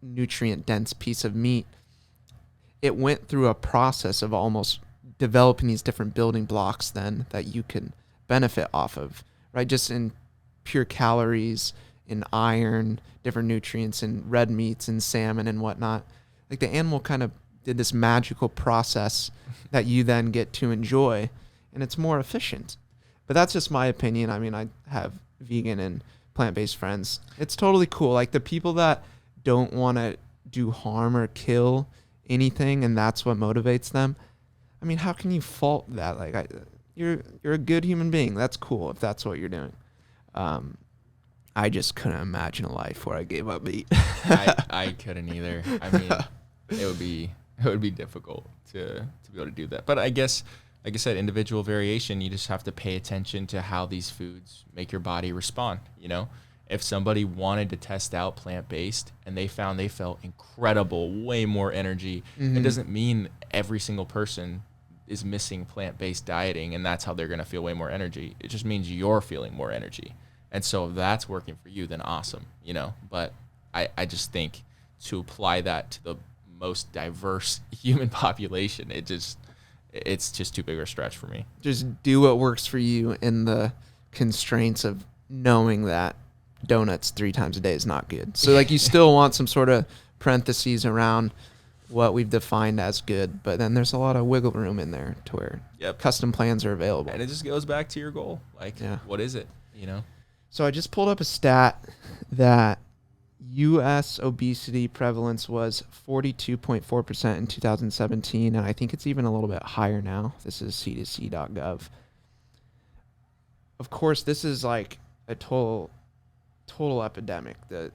A: nutrient dense piece of meat, it went through a process of almost developing these different building blocks then that you can benefit off of, right? Just in pure calories, in iron, different nutrients, in red meats and salmon and whatnot. Like the animal kind of did this magical process that you then get to enjoy, and it's more efficient. But that's just my opinion. I mean, I have vegan and plant-based friends. It's totally cool. Like the people that don't want to do harm or kill anything, and that's what motivates them. I mean, how can you fault that? Like, you're a good human being. That's cool if that's what you're doing. I just couldn't imagine a life where I gave up meat.
B: I couldn't either. I mean, it would be difficult to be able to do that. But I guess, like I said, individual variation. You just have to pay attention to how these foods make your body respond. If somebody wanted to test out plant-based and they found they felt incredible, way more energy, It doesn't mean every single person is missing plant-based dieting and that's how they're going to feel way more energy. It just means you're feeling more energy. And so if that's working for you, then awesome, But I just think to apply that to the most diverse human population, it's just too big a stretch for me.
A: Just do what works for you in the constraints of knowing that donuts 3 times a day is not good. So like you still want some sort of parentheses around what we've defined as good, but then there's a lot of wiggle room in there to where custom plans are available.
B: And it just goes back to your goal. Like, what is it,
A: So I just pulled up a stat that U.S. obesity prevalence was 42.4% in 2017, and I think it's even a little bit higher now. This is cdc.gov. Of course, this is like a total epidemic, the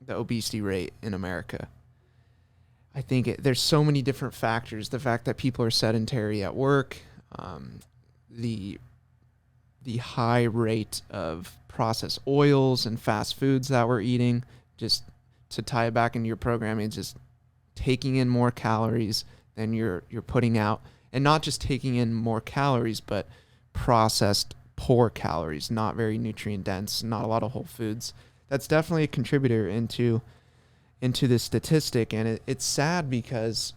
A: obesity rate in America. I think there's so many different factors. The fact that people are sedentary at work, the high rate of processed oils and fast foods that we're eating, just to tie it back into your programming, just taking in more calories than you're putting out, and not just taking in more calories, but processed poor calories, not very nutrient dense, not a lot of whole foods. That's definitely a contributor into this statistic, and it's sad because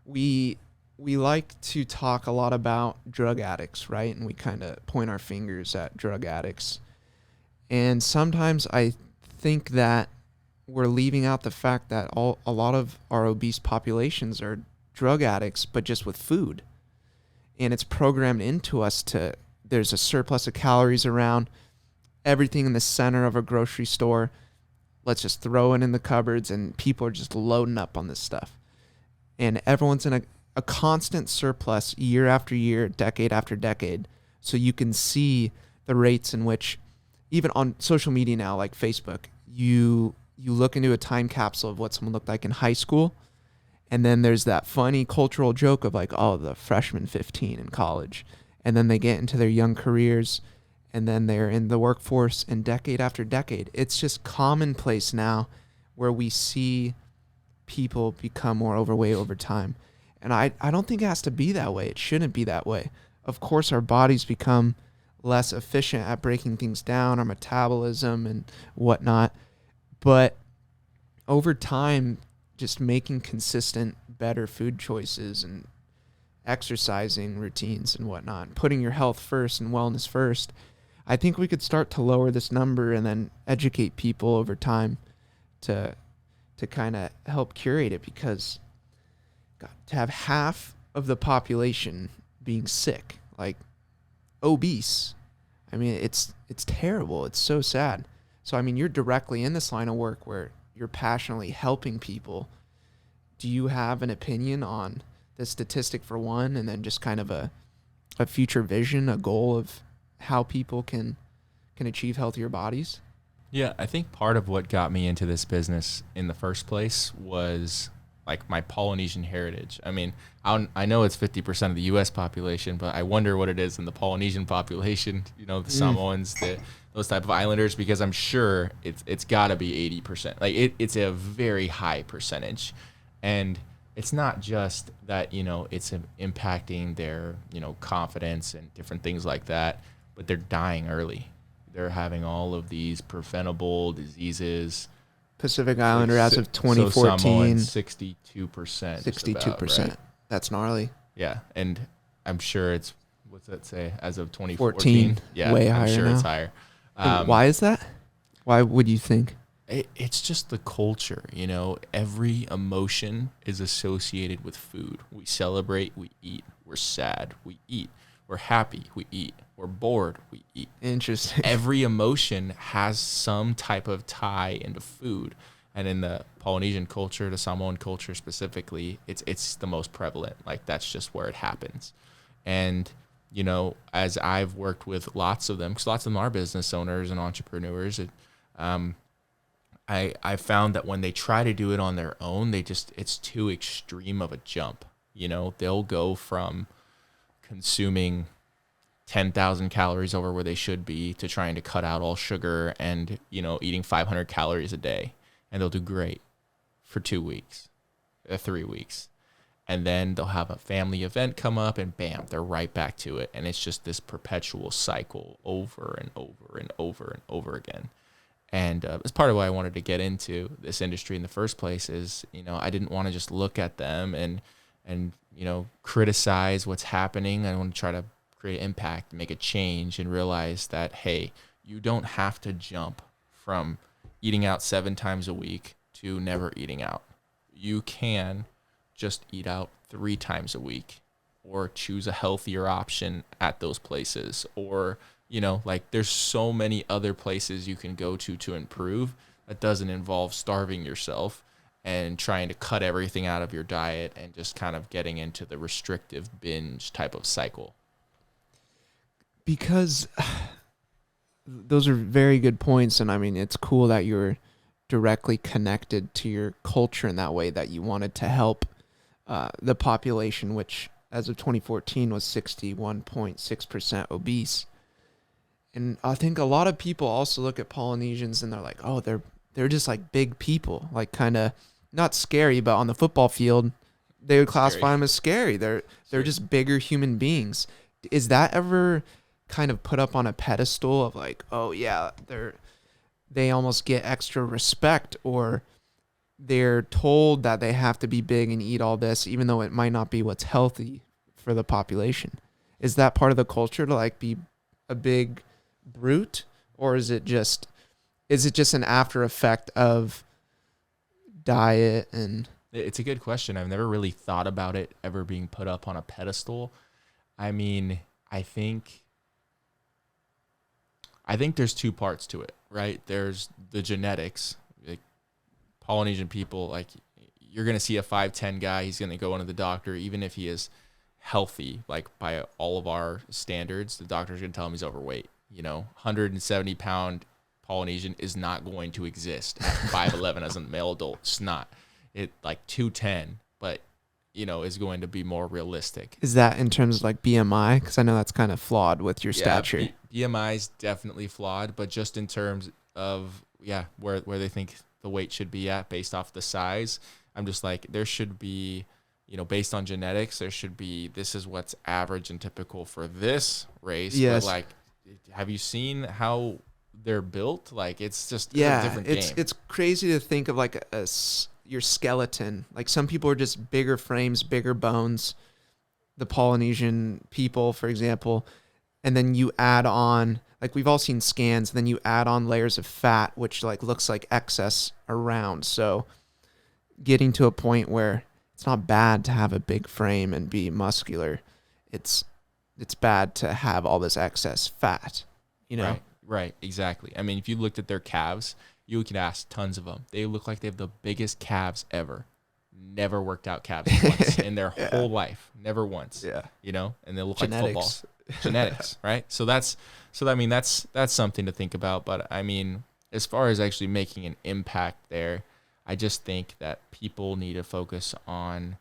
A: we like to talk a lot about drug addicts, right? And we kind of point our fingers at drug addicts. And sometimes I think that we're leaving out the fact that a lot of our obese populations are drug addicts, but just with food. And it's programmed into us there's a surplus of calories around, everything in the center of a grocery store. Let's just throw it in the cupboards, and people are just loading up on this stuff. And everyone's in a constant surplus year after year, decade after decade. So you can see the rates in which, even on social media now, like Facebook, you look into a time capsule of what someone looked like in high school, and then there's that funny cultural joke of like, oh, the freshman 15 in college. And then they get into their young careers, and then they're in the workforce, and decade after decade. It's just commonplace now where we see people become more overweight over time. And I don't think it has to be that way. It shouldn't be that way. Of course, our bodies become less efficient at breaking things down, our metabolism and whatnot. But over time, just making consistent, better food choices and exercising routines and whatnot, putting your health first and wellness first, I think we could start to lower this number and then educate people over time to kind of help curate it, because God, to have half of the population being sick, like obese, I mean, it's terrible. It's so sad. So, I mean, you're directly in this line of work where you're passionately helping people. Do you have an opinion on the statistic for one, and then just kind of a future vision, a goal of how people can achieve healthier bodies?
B: Yeah, I think part of what got me into this business in the first place was like my Polynesian heritage. I mean, I know it's 50% of the U.S. population, but I wonder what it is in the Polynesian population, the Samoans, those type of islanders, because I'm sure it's got to be 80%. Like it's a very high percentage. And it's not just that, it's impacting their, confidence and different things like that, but they're dying early. They're having all of these preventable diseases.
A: Pacific Islander as of 2014.
B: 62%.
A: 62%. Right? That's gnarly.
B: Yeah. And I'm sure it's, what's that say, as of 2014?
A: 14.
B: Yeah.
A: Way
B: I'm
A: higher
B: sure
A: now.
B: It's higher.
A: Why is that? Why would you think?
B: It's just the culture, every emotion is associated with food. We celebrate, we eat. We're sad, we eat. We're happy, we eat. We're bored, we eat.
A: Interesting.
B: Every emotion has some type of tie into food. And in the Polynesian culture, the Samoan culture specifically, it's the most prevalent. Like, that's just where it happens. And, as I've worked with lots of them, because lots of them are business owners and entrepreneurs, I found that when they try to do it on their own, it's too extreme of a jump. They'll go from consuming 10,000 calories over where they should be to trying to cut out all sugar and, eating 500 calories a day. And they'll do great for 2 weeks, 3 weeks. And then they'll have a family event come up and bam, they're right back to it. And it's just this perpetual cycle over and over and over and over again. And it's part of why I wanted to get into this industry in the first place is, I didn't want to just look at them and criticize what's happening. I want to try to create impact, make a change, and realize that, hey, you don't have to jump from eating out 7 times a week to never eating out. You can just eat out 3 times a week, or choose a healthier option at those places, or, like there's so many other places you can go to improve that doesn't involve starving yourself and trying to cut everything out of your diet and just kind of getting into the restrictive binge type of cycle.
A: Because those are very good points. And I mean, it's cool that you're directly connected to your culture in that way, that you wanted to help the population, which as of 2014 was 61.6% obese. And I think a lot of people also look at Polynesians and they're like, oh, they're just like big people, like kind of not scary, but on the football field, they would classify them as scary. They're just bigger human beings. Is that ever kind of put up on a pedestal of like, oh yeah, they almost get extra respect, or they're told that they have to be big and eat all this, even though it might not be what's healthy for the population? Is that part of the culture to like be a big brute, or is it just an after effect of diet? And
B: it's a good question. I've never really thought about it ever being put up on a pedestal. I mean, I think there's 2 parts to it, right? There's the genetics. Like Polynesian people, like you're going to see a 5'10" guy, he's going to go into the doctor, even if he is healthy, like by all of our standards, the doctor's going to tell him he's overweight. 170-pound Polynesian is not going to exist at 5'11" as a male adult. It's not. It like 210, but is going to be more realistic.
A: Is that in terms of like BMI? Because I know that's kind of flawed with your stature.
B: BMI is definitely flawed, but just in terms of where they think the weight should be at based off the size, I'm just like, there should be, based on genetics, there should be, this is what's average and typical for this race.
A: Yes.
B: But like, have you seen how they're built? Like, it's just a different game.
A: It's crazy to think of like your skeleton. Like some people are just bigger frames, bigger bones, the Polynesian people, for example, and then you add on, like we've all seen scans, and then you add on layers of fat, which like looks like excess around. So getting to a point where it's not bad to have a big frame and be muscular. It's bad to have all this excess fat,
B: Right, exactly. I mean, if you looked at their calves, you could ask tons of them. They look like they have the biggest calves ever. Never worked out calves once in their whole life. Never once. Yeah. And they look like football. Genetics, right? So that's something to think about. But I mean, as far as actually making an impact there, I just think that people need to focus on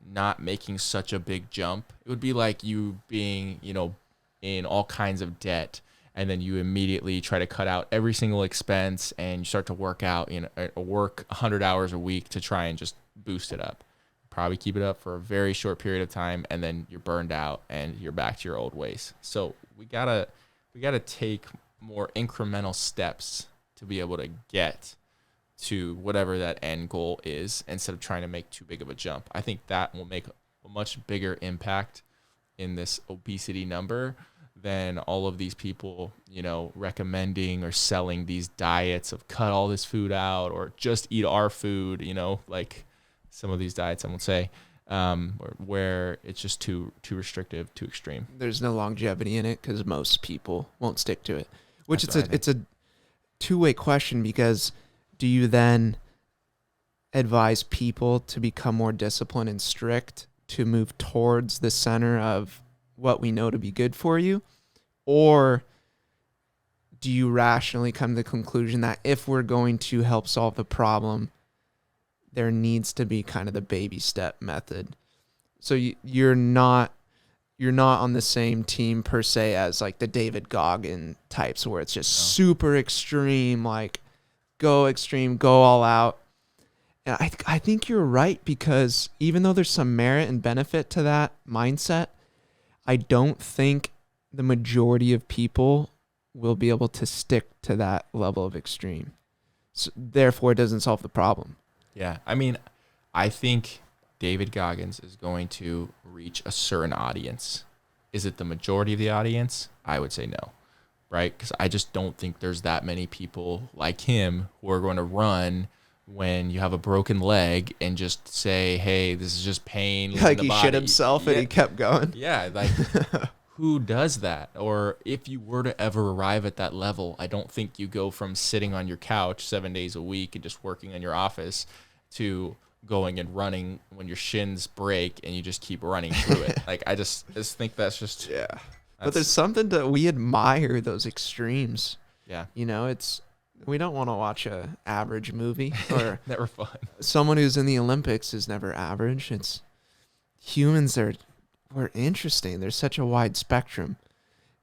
B: not making such a big jump. It would be like you being, in all kinds of debt, and then you immediately try to cut out every single expense and you start to work out, work 100 hours a week to try and just boost it up. Probably keep it up for a very short period of time, and then you're burned out and you're back to your old ways. So we gotta take more incremental steps to be able to get to whatever that end goal is, instead of trying to make too big of a jump. I think that will make a much bigger impact in this obesity number than all of these people, recommending or selling these diets of cut all this food out or just eat our food, like some of these diets, I would say, where it's just too restrictive, too extreme.
A: There's no longevity in it because most people won't stick to it, which it's a two-way question, because do you then advise people to become more disciplined and strict to move towards the center of what we know to be good for you? Or do you rationally come to the conclusion that if we're going to help solve the problem, there needs to be kind of the baby step method? So you're not on the same team per se as like the David Goggin types, where it's just super extreme, like go extreme, go all out. And I think you're right, because even though there's some merit and benefit to that mindset, I don't think the majority of people will be able to stick to that level of extreme. So therefore, it doesn't solve the problem.
B: Yeah. I mean, I think David Goggins is going to reach a certain audience. Is it the majority of the audience? I would say no. right? Because I just don't think there's that many people like him who are going to run when you have a broken leg and just say, hey, this is just pain.
A: Like he shit himself and he kept going.
B: Yeah, like who does that? Or if you were to ever arrive at that level, I don't think you go from sitting on your couch 7 days a week and just working in your office to going and running when your shins break and you just keep running through it. Like I just think that's just
A: But there's something that we admire those extremes.
B: Yeah.
A: You know, we don't want to watch a average movie or
B: never fun.
A: Someone who's in the Olympics is never average. It's humans we're interesting. There's such a wide spectrum.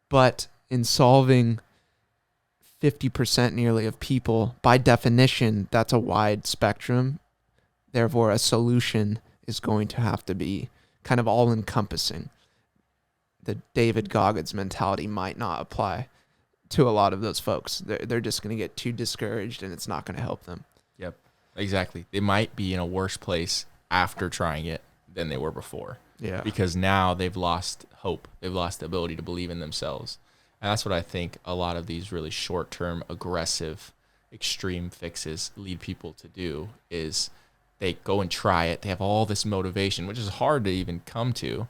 A: But in solving 50% nearly of people, by definition, that's a wide spectrum. Therefore, a solution is going to have to be kind of all-encompassing. The David Goggins mentality might not apply to a lot of those folks. They're just going to get too discouraged, and it's not going to help them.
B: Yep, exactly. They might be in a worse place after trying it than they were before.
A: Yeah.
B: Because now they've lost hope. They've lost the ability to believe in themselves. And that's what I think a lot of these really short-term, aggressive, extreme fixes lead people to do is they go and try it. They have all this motivation, which is hard to even come to.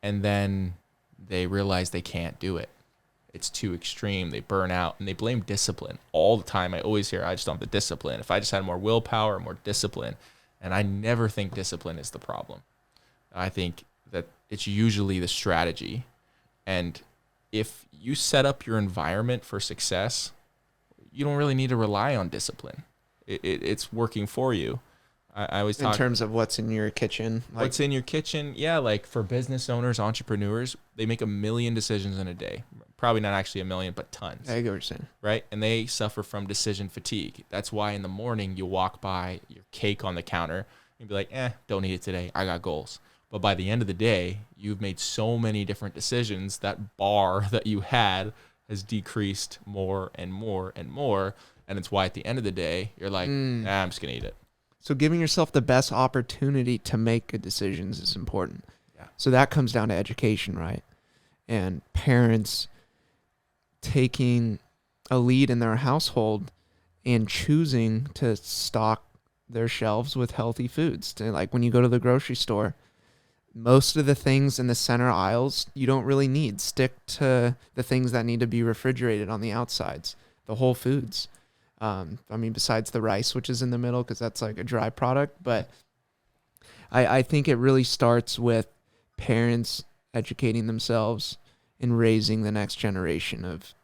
B: And then they realize they can't do it. It's too extreme. They burn out and they blame discipline all the time. I always hear, I just don't have the discipline. If I just had more willpower, more discipline. And I never think discipline is the problem. I think that it's usually the strategy. And if you set up your environment for success, you don't really need to rely on discipline. It's working for you. I always talk
A: in terms of what's in your kitchen.
B: What's in your kitchen? Yeah, like for business owners, entrepreneurs, they make 1 million decisions in a day. Probably not actually 1 million, but tons.
A: I get what you're saying.
B: Right? And they suffer from decision fatigue. That's why in the morning you walk by your cake on the counter and be like, don't eat it today. I got goals. But by the end of the day, you've made so many different decisions. That bar that you had has decreased more and more and more. And it's why at the end of the day, you're like, I'm just going to eat it.
A: So giving yourself the best opportunity to make good decisions is important.
B: Yeah.
A: So that comes down to education, right? And parents taking a lead in their household and choosing to stock their shelves with healthy foods. Like when you go to the grocery store, most of the things in the center aisles you don't really need. Stick to the things that need to be refrigerated on the outsides, the whole foods. Besides the rice, which is in the middle, because that's like a dry product. But I think it really starts with parents educating themselves and raising the next generation of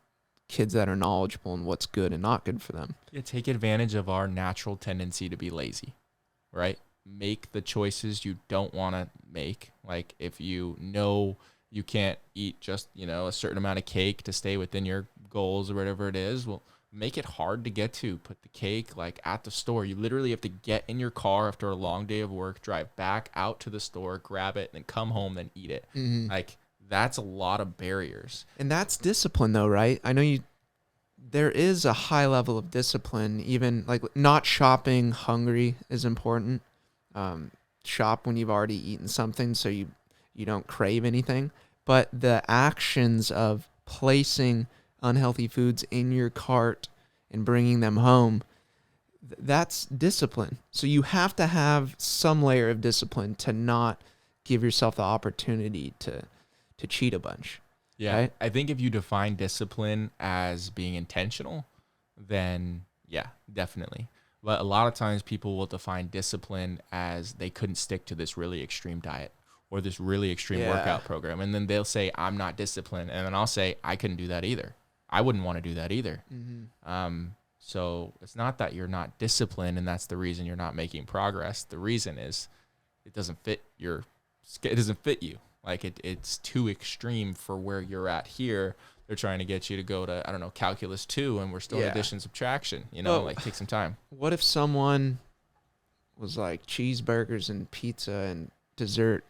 A: kids that are knowledgeable in what's good and not good for them.
B: Yeah, take advantage of our natural tendency to be lazy, right? Make the choices you don't want to make. Like if you know you can't eat just, a certain amount of cake to stay within your goals or whatever it is, well, make it hard to get to. Put the cake like at the store. You literally have to get in your car after a long day of work, drive back out to the store, grab it, and then come home, then eat it.
A: Mm-hmm.
B: Like that's a lot of barriers.
A: And that's discipline though, right? I know there is a high level of discipline. Even like not shopping hungry is important. Shop when you've already eaten something so you don't crave anything. But the actions of placing unhealthy foods in your cart and bringing them home, that's discipline. So you have to have some layer of discipline to not give yourself the opportunity to cheat a bunch.
B: Yeah,
A: right?
B: I think if you define discipline as being intentional, then yeah, definitely. But a lot of times people will define discipline as they couldn't stick to this really extreme diet or this really extreme workout program. And then they'll say, I'm not disciplined. And then I'll say, I couldn't do that either. I wouldn't want to do that either.
A: Mm-hmm.
B: So it's not that you're not disciplined and that's the reason you're not making progress. The reason is it doesn't fit you. Like it's too extreme for where you're at here. They're trying to get you to go to, calculus 2 and we're still in addition, subtraction, take some time.
A: What if someone was like cheeseburgers and pizza and dessert?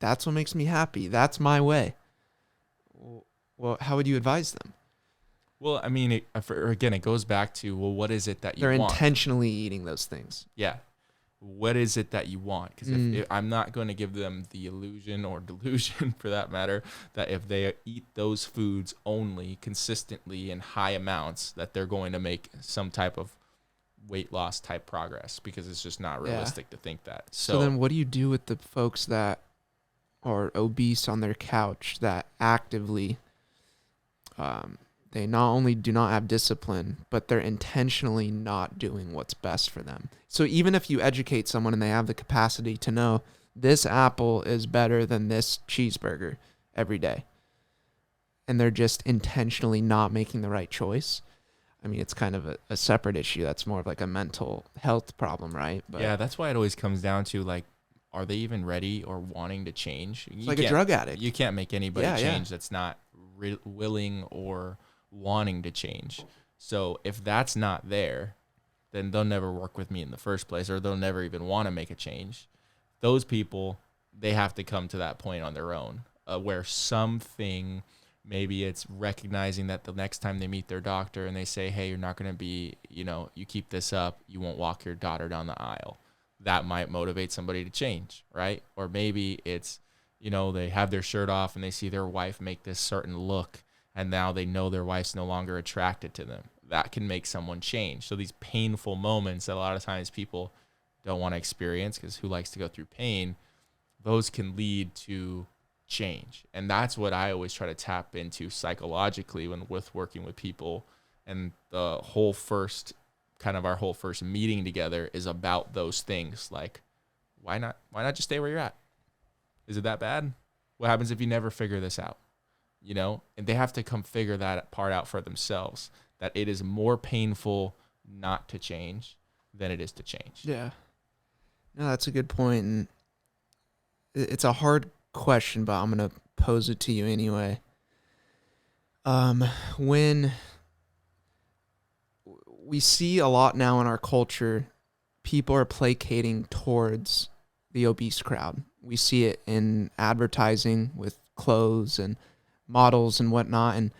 A: That's what makes me happy. That's my way. Well, how would you advise them?
B: Well, it goes back to, what is it that you
A: want? They're
B: want?
A: intentionally eating those things.
B: Yeah. what is it that you want? Because if I'm not going to give them the illusion or delusion, for that matter, that if they eat those foods only consistently in high amounts, that they're going to make some type of weight loss type progress, because it's just not realistic to think that.
A: So then what do you do with the folks that are obese on their couch that actively, they not only do not have discipline, but they're intentionally not doing what's best for them? So even if you educate someone and they have the capacity to know this apple is better than this cheeseburger every day, and they're just intentionally not making the right choice, I mean, it's kind of a separate issue. That's more of like a mental health problem, right? But
B: yeah, that's why it always comes down to, like, are they even ready or wanting to change?
A: It's like a drug addict.
B: You can't make anybody change that's not willing or wanting to change. So if that's not there, then they'll never work with me in the first place, or they'll never even want to make a change. Those people, they have to come to that point on their own, where something, maybe it's recognizing that the next time they meet their doctor and they say, hey, you're not going to be, you keep this up, you won't walk your daughter down the aisle. That might motivate somebody to change, right? Or maybe it's, they have their shirt off and they see their wife make this certain look, and now they know their wife's no longer attracted to them. That can make someone change. So these painful moments that a lot of times people don't want to experience, because who likes to go through pain, those can lead to change. And that's what I always try to tap into psychologically with working with people. And the whole first our whole first meeting together is about those things. Like, why not just stay where you're at? Is it that bad? What happens if you never figure this out? And they have to come figure that part out for themselves, that it is more painful not to change than it is to change.
A: Yeah. No, that's a good point. And it's a hard question, but I'm going to pose it to you anyway. When we see a lot now in our culture, people are placating towards the obese crowd. We see it in advertising with clothes and models and whatnot. And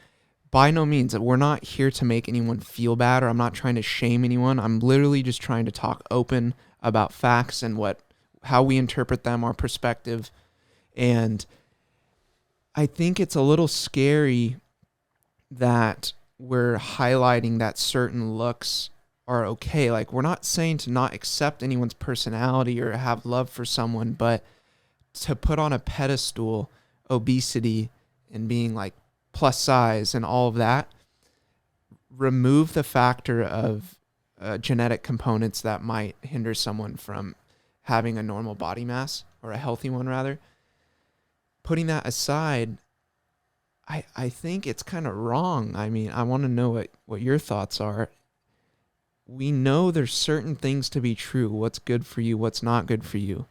A: by no means, we're not here to make anyone feel bad, or I'm not trying to shame anyone. I'm literally just trying to talk open about facts and how we interpret them, our perspective. And I think it's a little scary that we're highlighting that certain looks are okay. Like, we're not saying to not accept anyone's personality or have love for someone, but to put on a pedestal obesity and being like plus size and all of that, remove the factor of genetic components that might hinder someone from having a normal body mass, or a healthy one rather. Putting that aside, I think it's kind of wrong. I mean, I want to know what your thoughts are. We know there's certain things to be true. What's good for you, what's not good for you.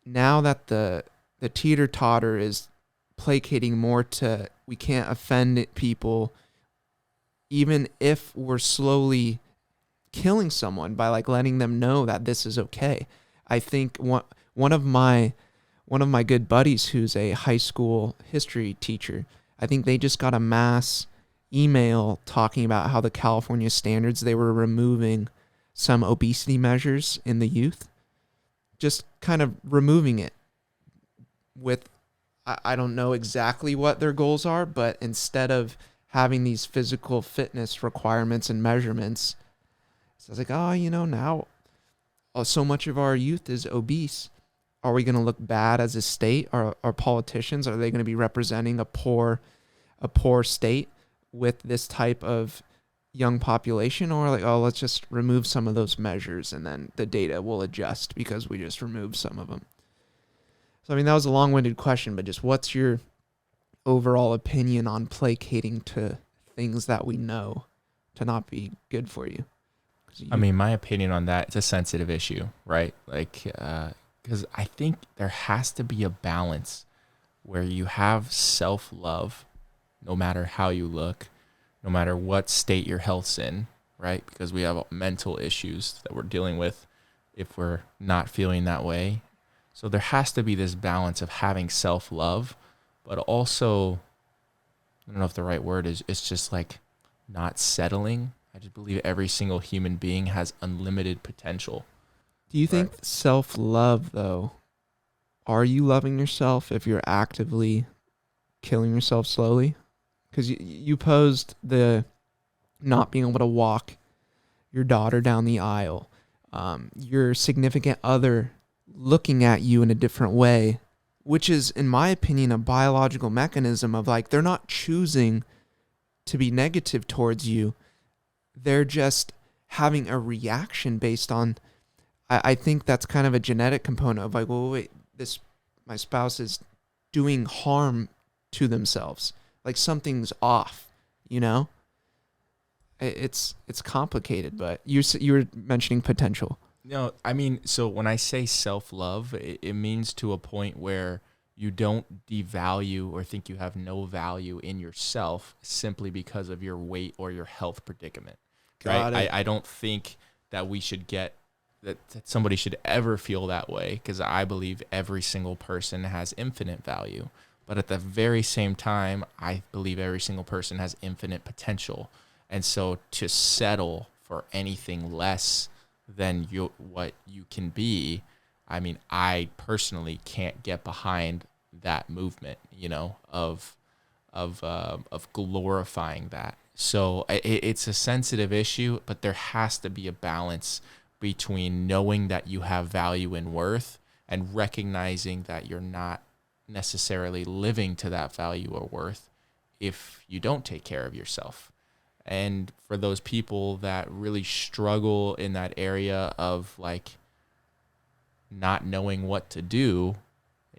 A: Now that the teeter-totter is placating more to, we can't offend people, even if we're slowly killing someone by like letting them know that this is okay. I think one of my good buddies, who's a high school history teacher, I think they just got a mass email talking about how the California standards, they were removing some obesity measures in the youth, just kind of removing it with, I don't know exactly what their goals are, but instead of having these physical fitness requirements and measurements, so it's like, now so much of our youth is obese. Are we going to look bad as a state? Are politicians, are they going to be representing a poor state with this type of young population? Or like, let's just remove some of those measures and then the data will adjust because we just removed some of them. So, I mean, that was a long-winded question, but just what's your overall opinion on placating to things that we know to not be good for you?
B: I mean, my opinion on that, it's a sensitive issue, right? Like, because I think there has to be a balance where you have self-love, no matter how you look, no matter what state your health's in, right? Because we have mental issues that we're dealing with if we're not feeling that way. So there has to be this balance of having self-love, but also, I don't know if the right word is, it's just like not settling. I just believe every single human being has unlimited potential.
A: Do you think self-love, though, are you loving yourself if you're actively killing yourself slowly? Because you posed the not being able to walk your daughter down the aisle, your significant other looking at you in a different way, which is, in my opinion, a biological mechanism of like, they're not choosing to be negative towards you. They're just having a reaction based on, I think that's kind of a genetic component of like, well, wait, my spouse is doing harm to themselves. Like something's off, you know? It's complicated, but you were mentioning potential.
B: No, I mean, so when I say self-love, it means to a point where you don't devalue or think you have no value in yourself simply because of your weight or your health predicament.
A: Got
B: right?
A: it.
B: I don't think that we should that somebody should ever feel that way, because I believe every single person has infinite value. But at the very same time, I believe every single person has infinite potential. And so to settle for anything less than what you can be, I mean, I personally can't get behind that movement, you know, of glorifying that. So it's a sensitive issue, but there has to be a balance between knowing that you have value and worth and recognizing that you're not necessarily living to that value or worth if you don't take care of yourself. And for those people that really struggle in that area of like not knowing what to do,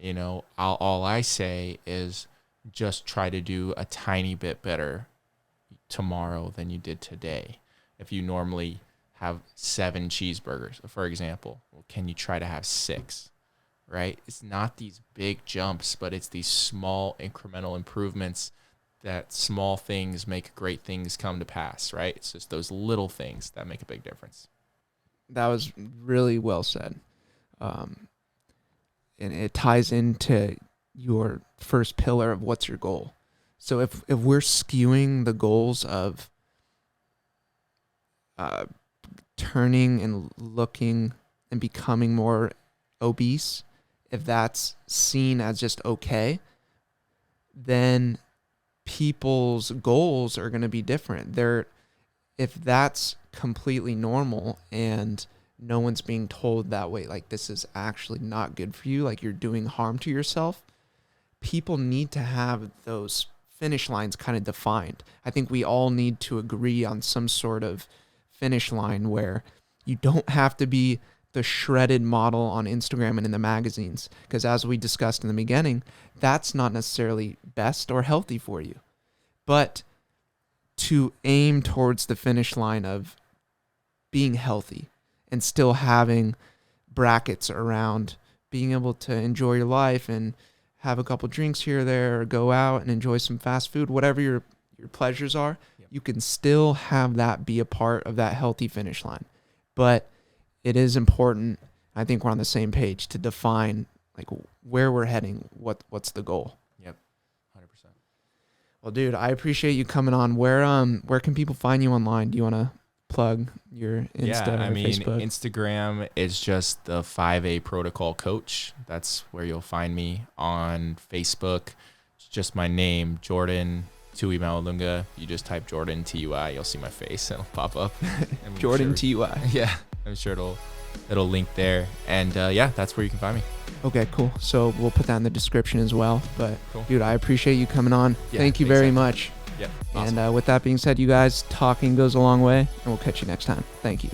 B: you know, all I say is just try to do a tiny bit better tomorrow than you did today. If you normally have 7 cheeseburgers, for example, well, can you try to have 6? Right? It's not these big jumps, but it's these small incremental improvements. That small things make great things come to pass, right? It's just those little things that make a big difference.
A: That was really well said. And it ties into your first pillar of what's your goal. So if we're skewing the goals of turning and looking and becoming more obese, if that's seen as just okay, then people's goals are going to be different. If that's completely normal and no one's being told that way, like this is actually not good for you, like you're doing harm to yourself, people need to have those finish lines kind of defined. I think we all need to agree on some sort of finish line where you don't have to be the shredded model on Instagram and in the magazines, because as we discussed in the beginning, that's not necessarily best or healthy for you. But to aim towards the finish line of being healthy and still having brackets around being able to enjoy your life and have a couple drinks here or there, or go out and enjoy some fast food, whatever your pleasures are, you can still have that be a part of that healthy finish line. But it is important, I think we're on the same page, to define like where we're heading, what's the goal.
B: Yep, 100%.
A: Well, dude, I appreciate you coming on. Where can people find you online? Do you want to plug your Insta or Facebook?
B: Instagram is just the 5A Protocol Coach. That's where you'll find me. On Facebook, it's just my name, Jordan Tuimaualuga. You just type Jordan TUI, you'll see my face. It'll pop up.
A: Jordan TUI.
B: Yeah, I'm sure it'll link there. And that's where you can find me.
A: Okay, cool. So we'll put that in the description as well. But
B: cool.
A: Dude, I appreciate you coming on.
B: Yeah,
A: Thank you very much.
B: Yeah. Awesome.
A: And with that being said, you guys, talking goes a long way, and we'll catch you next time. Thank you.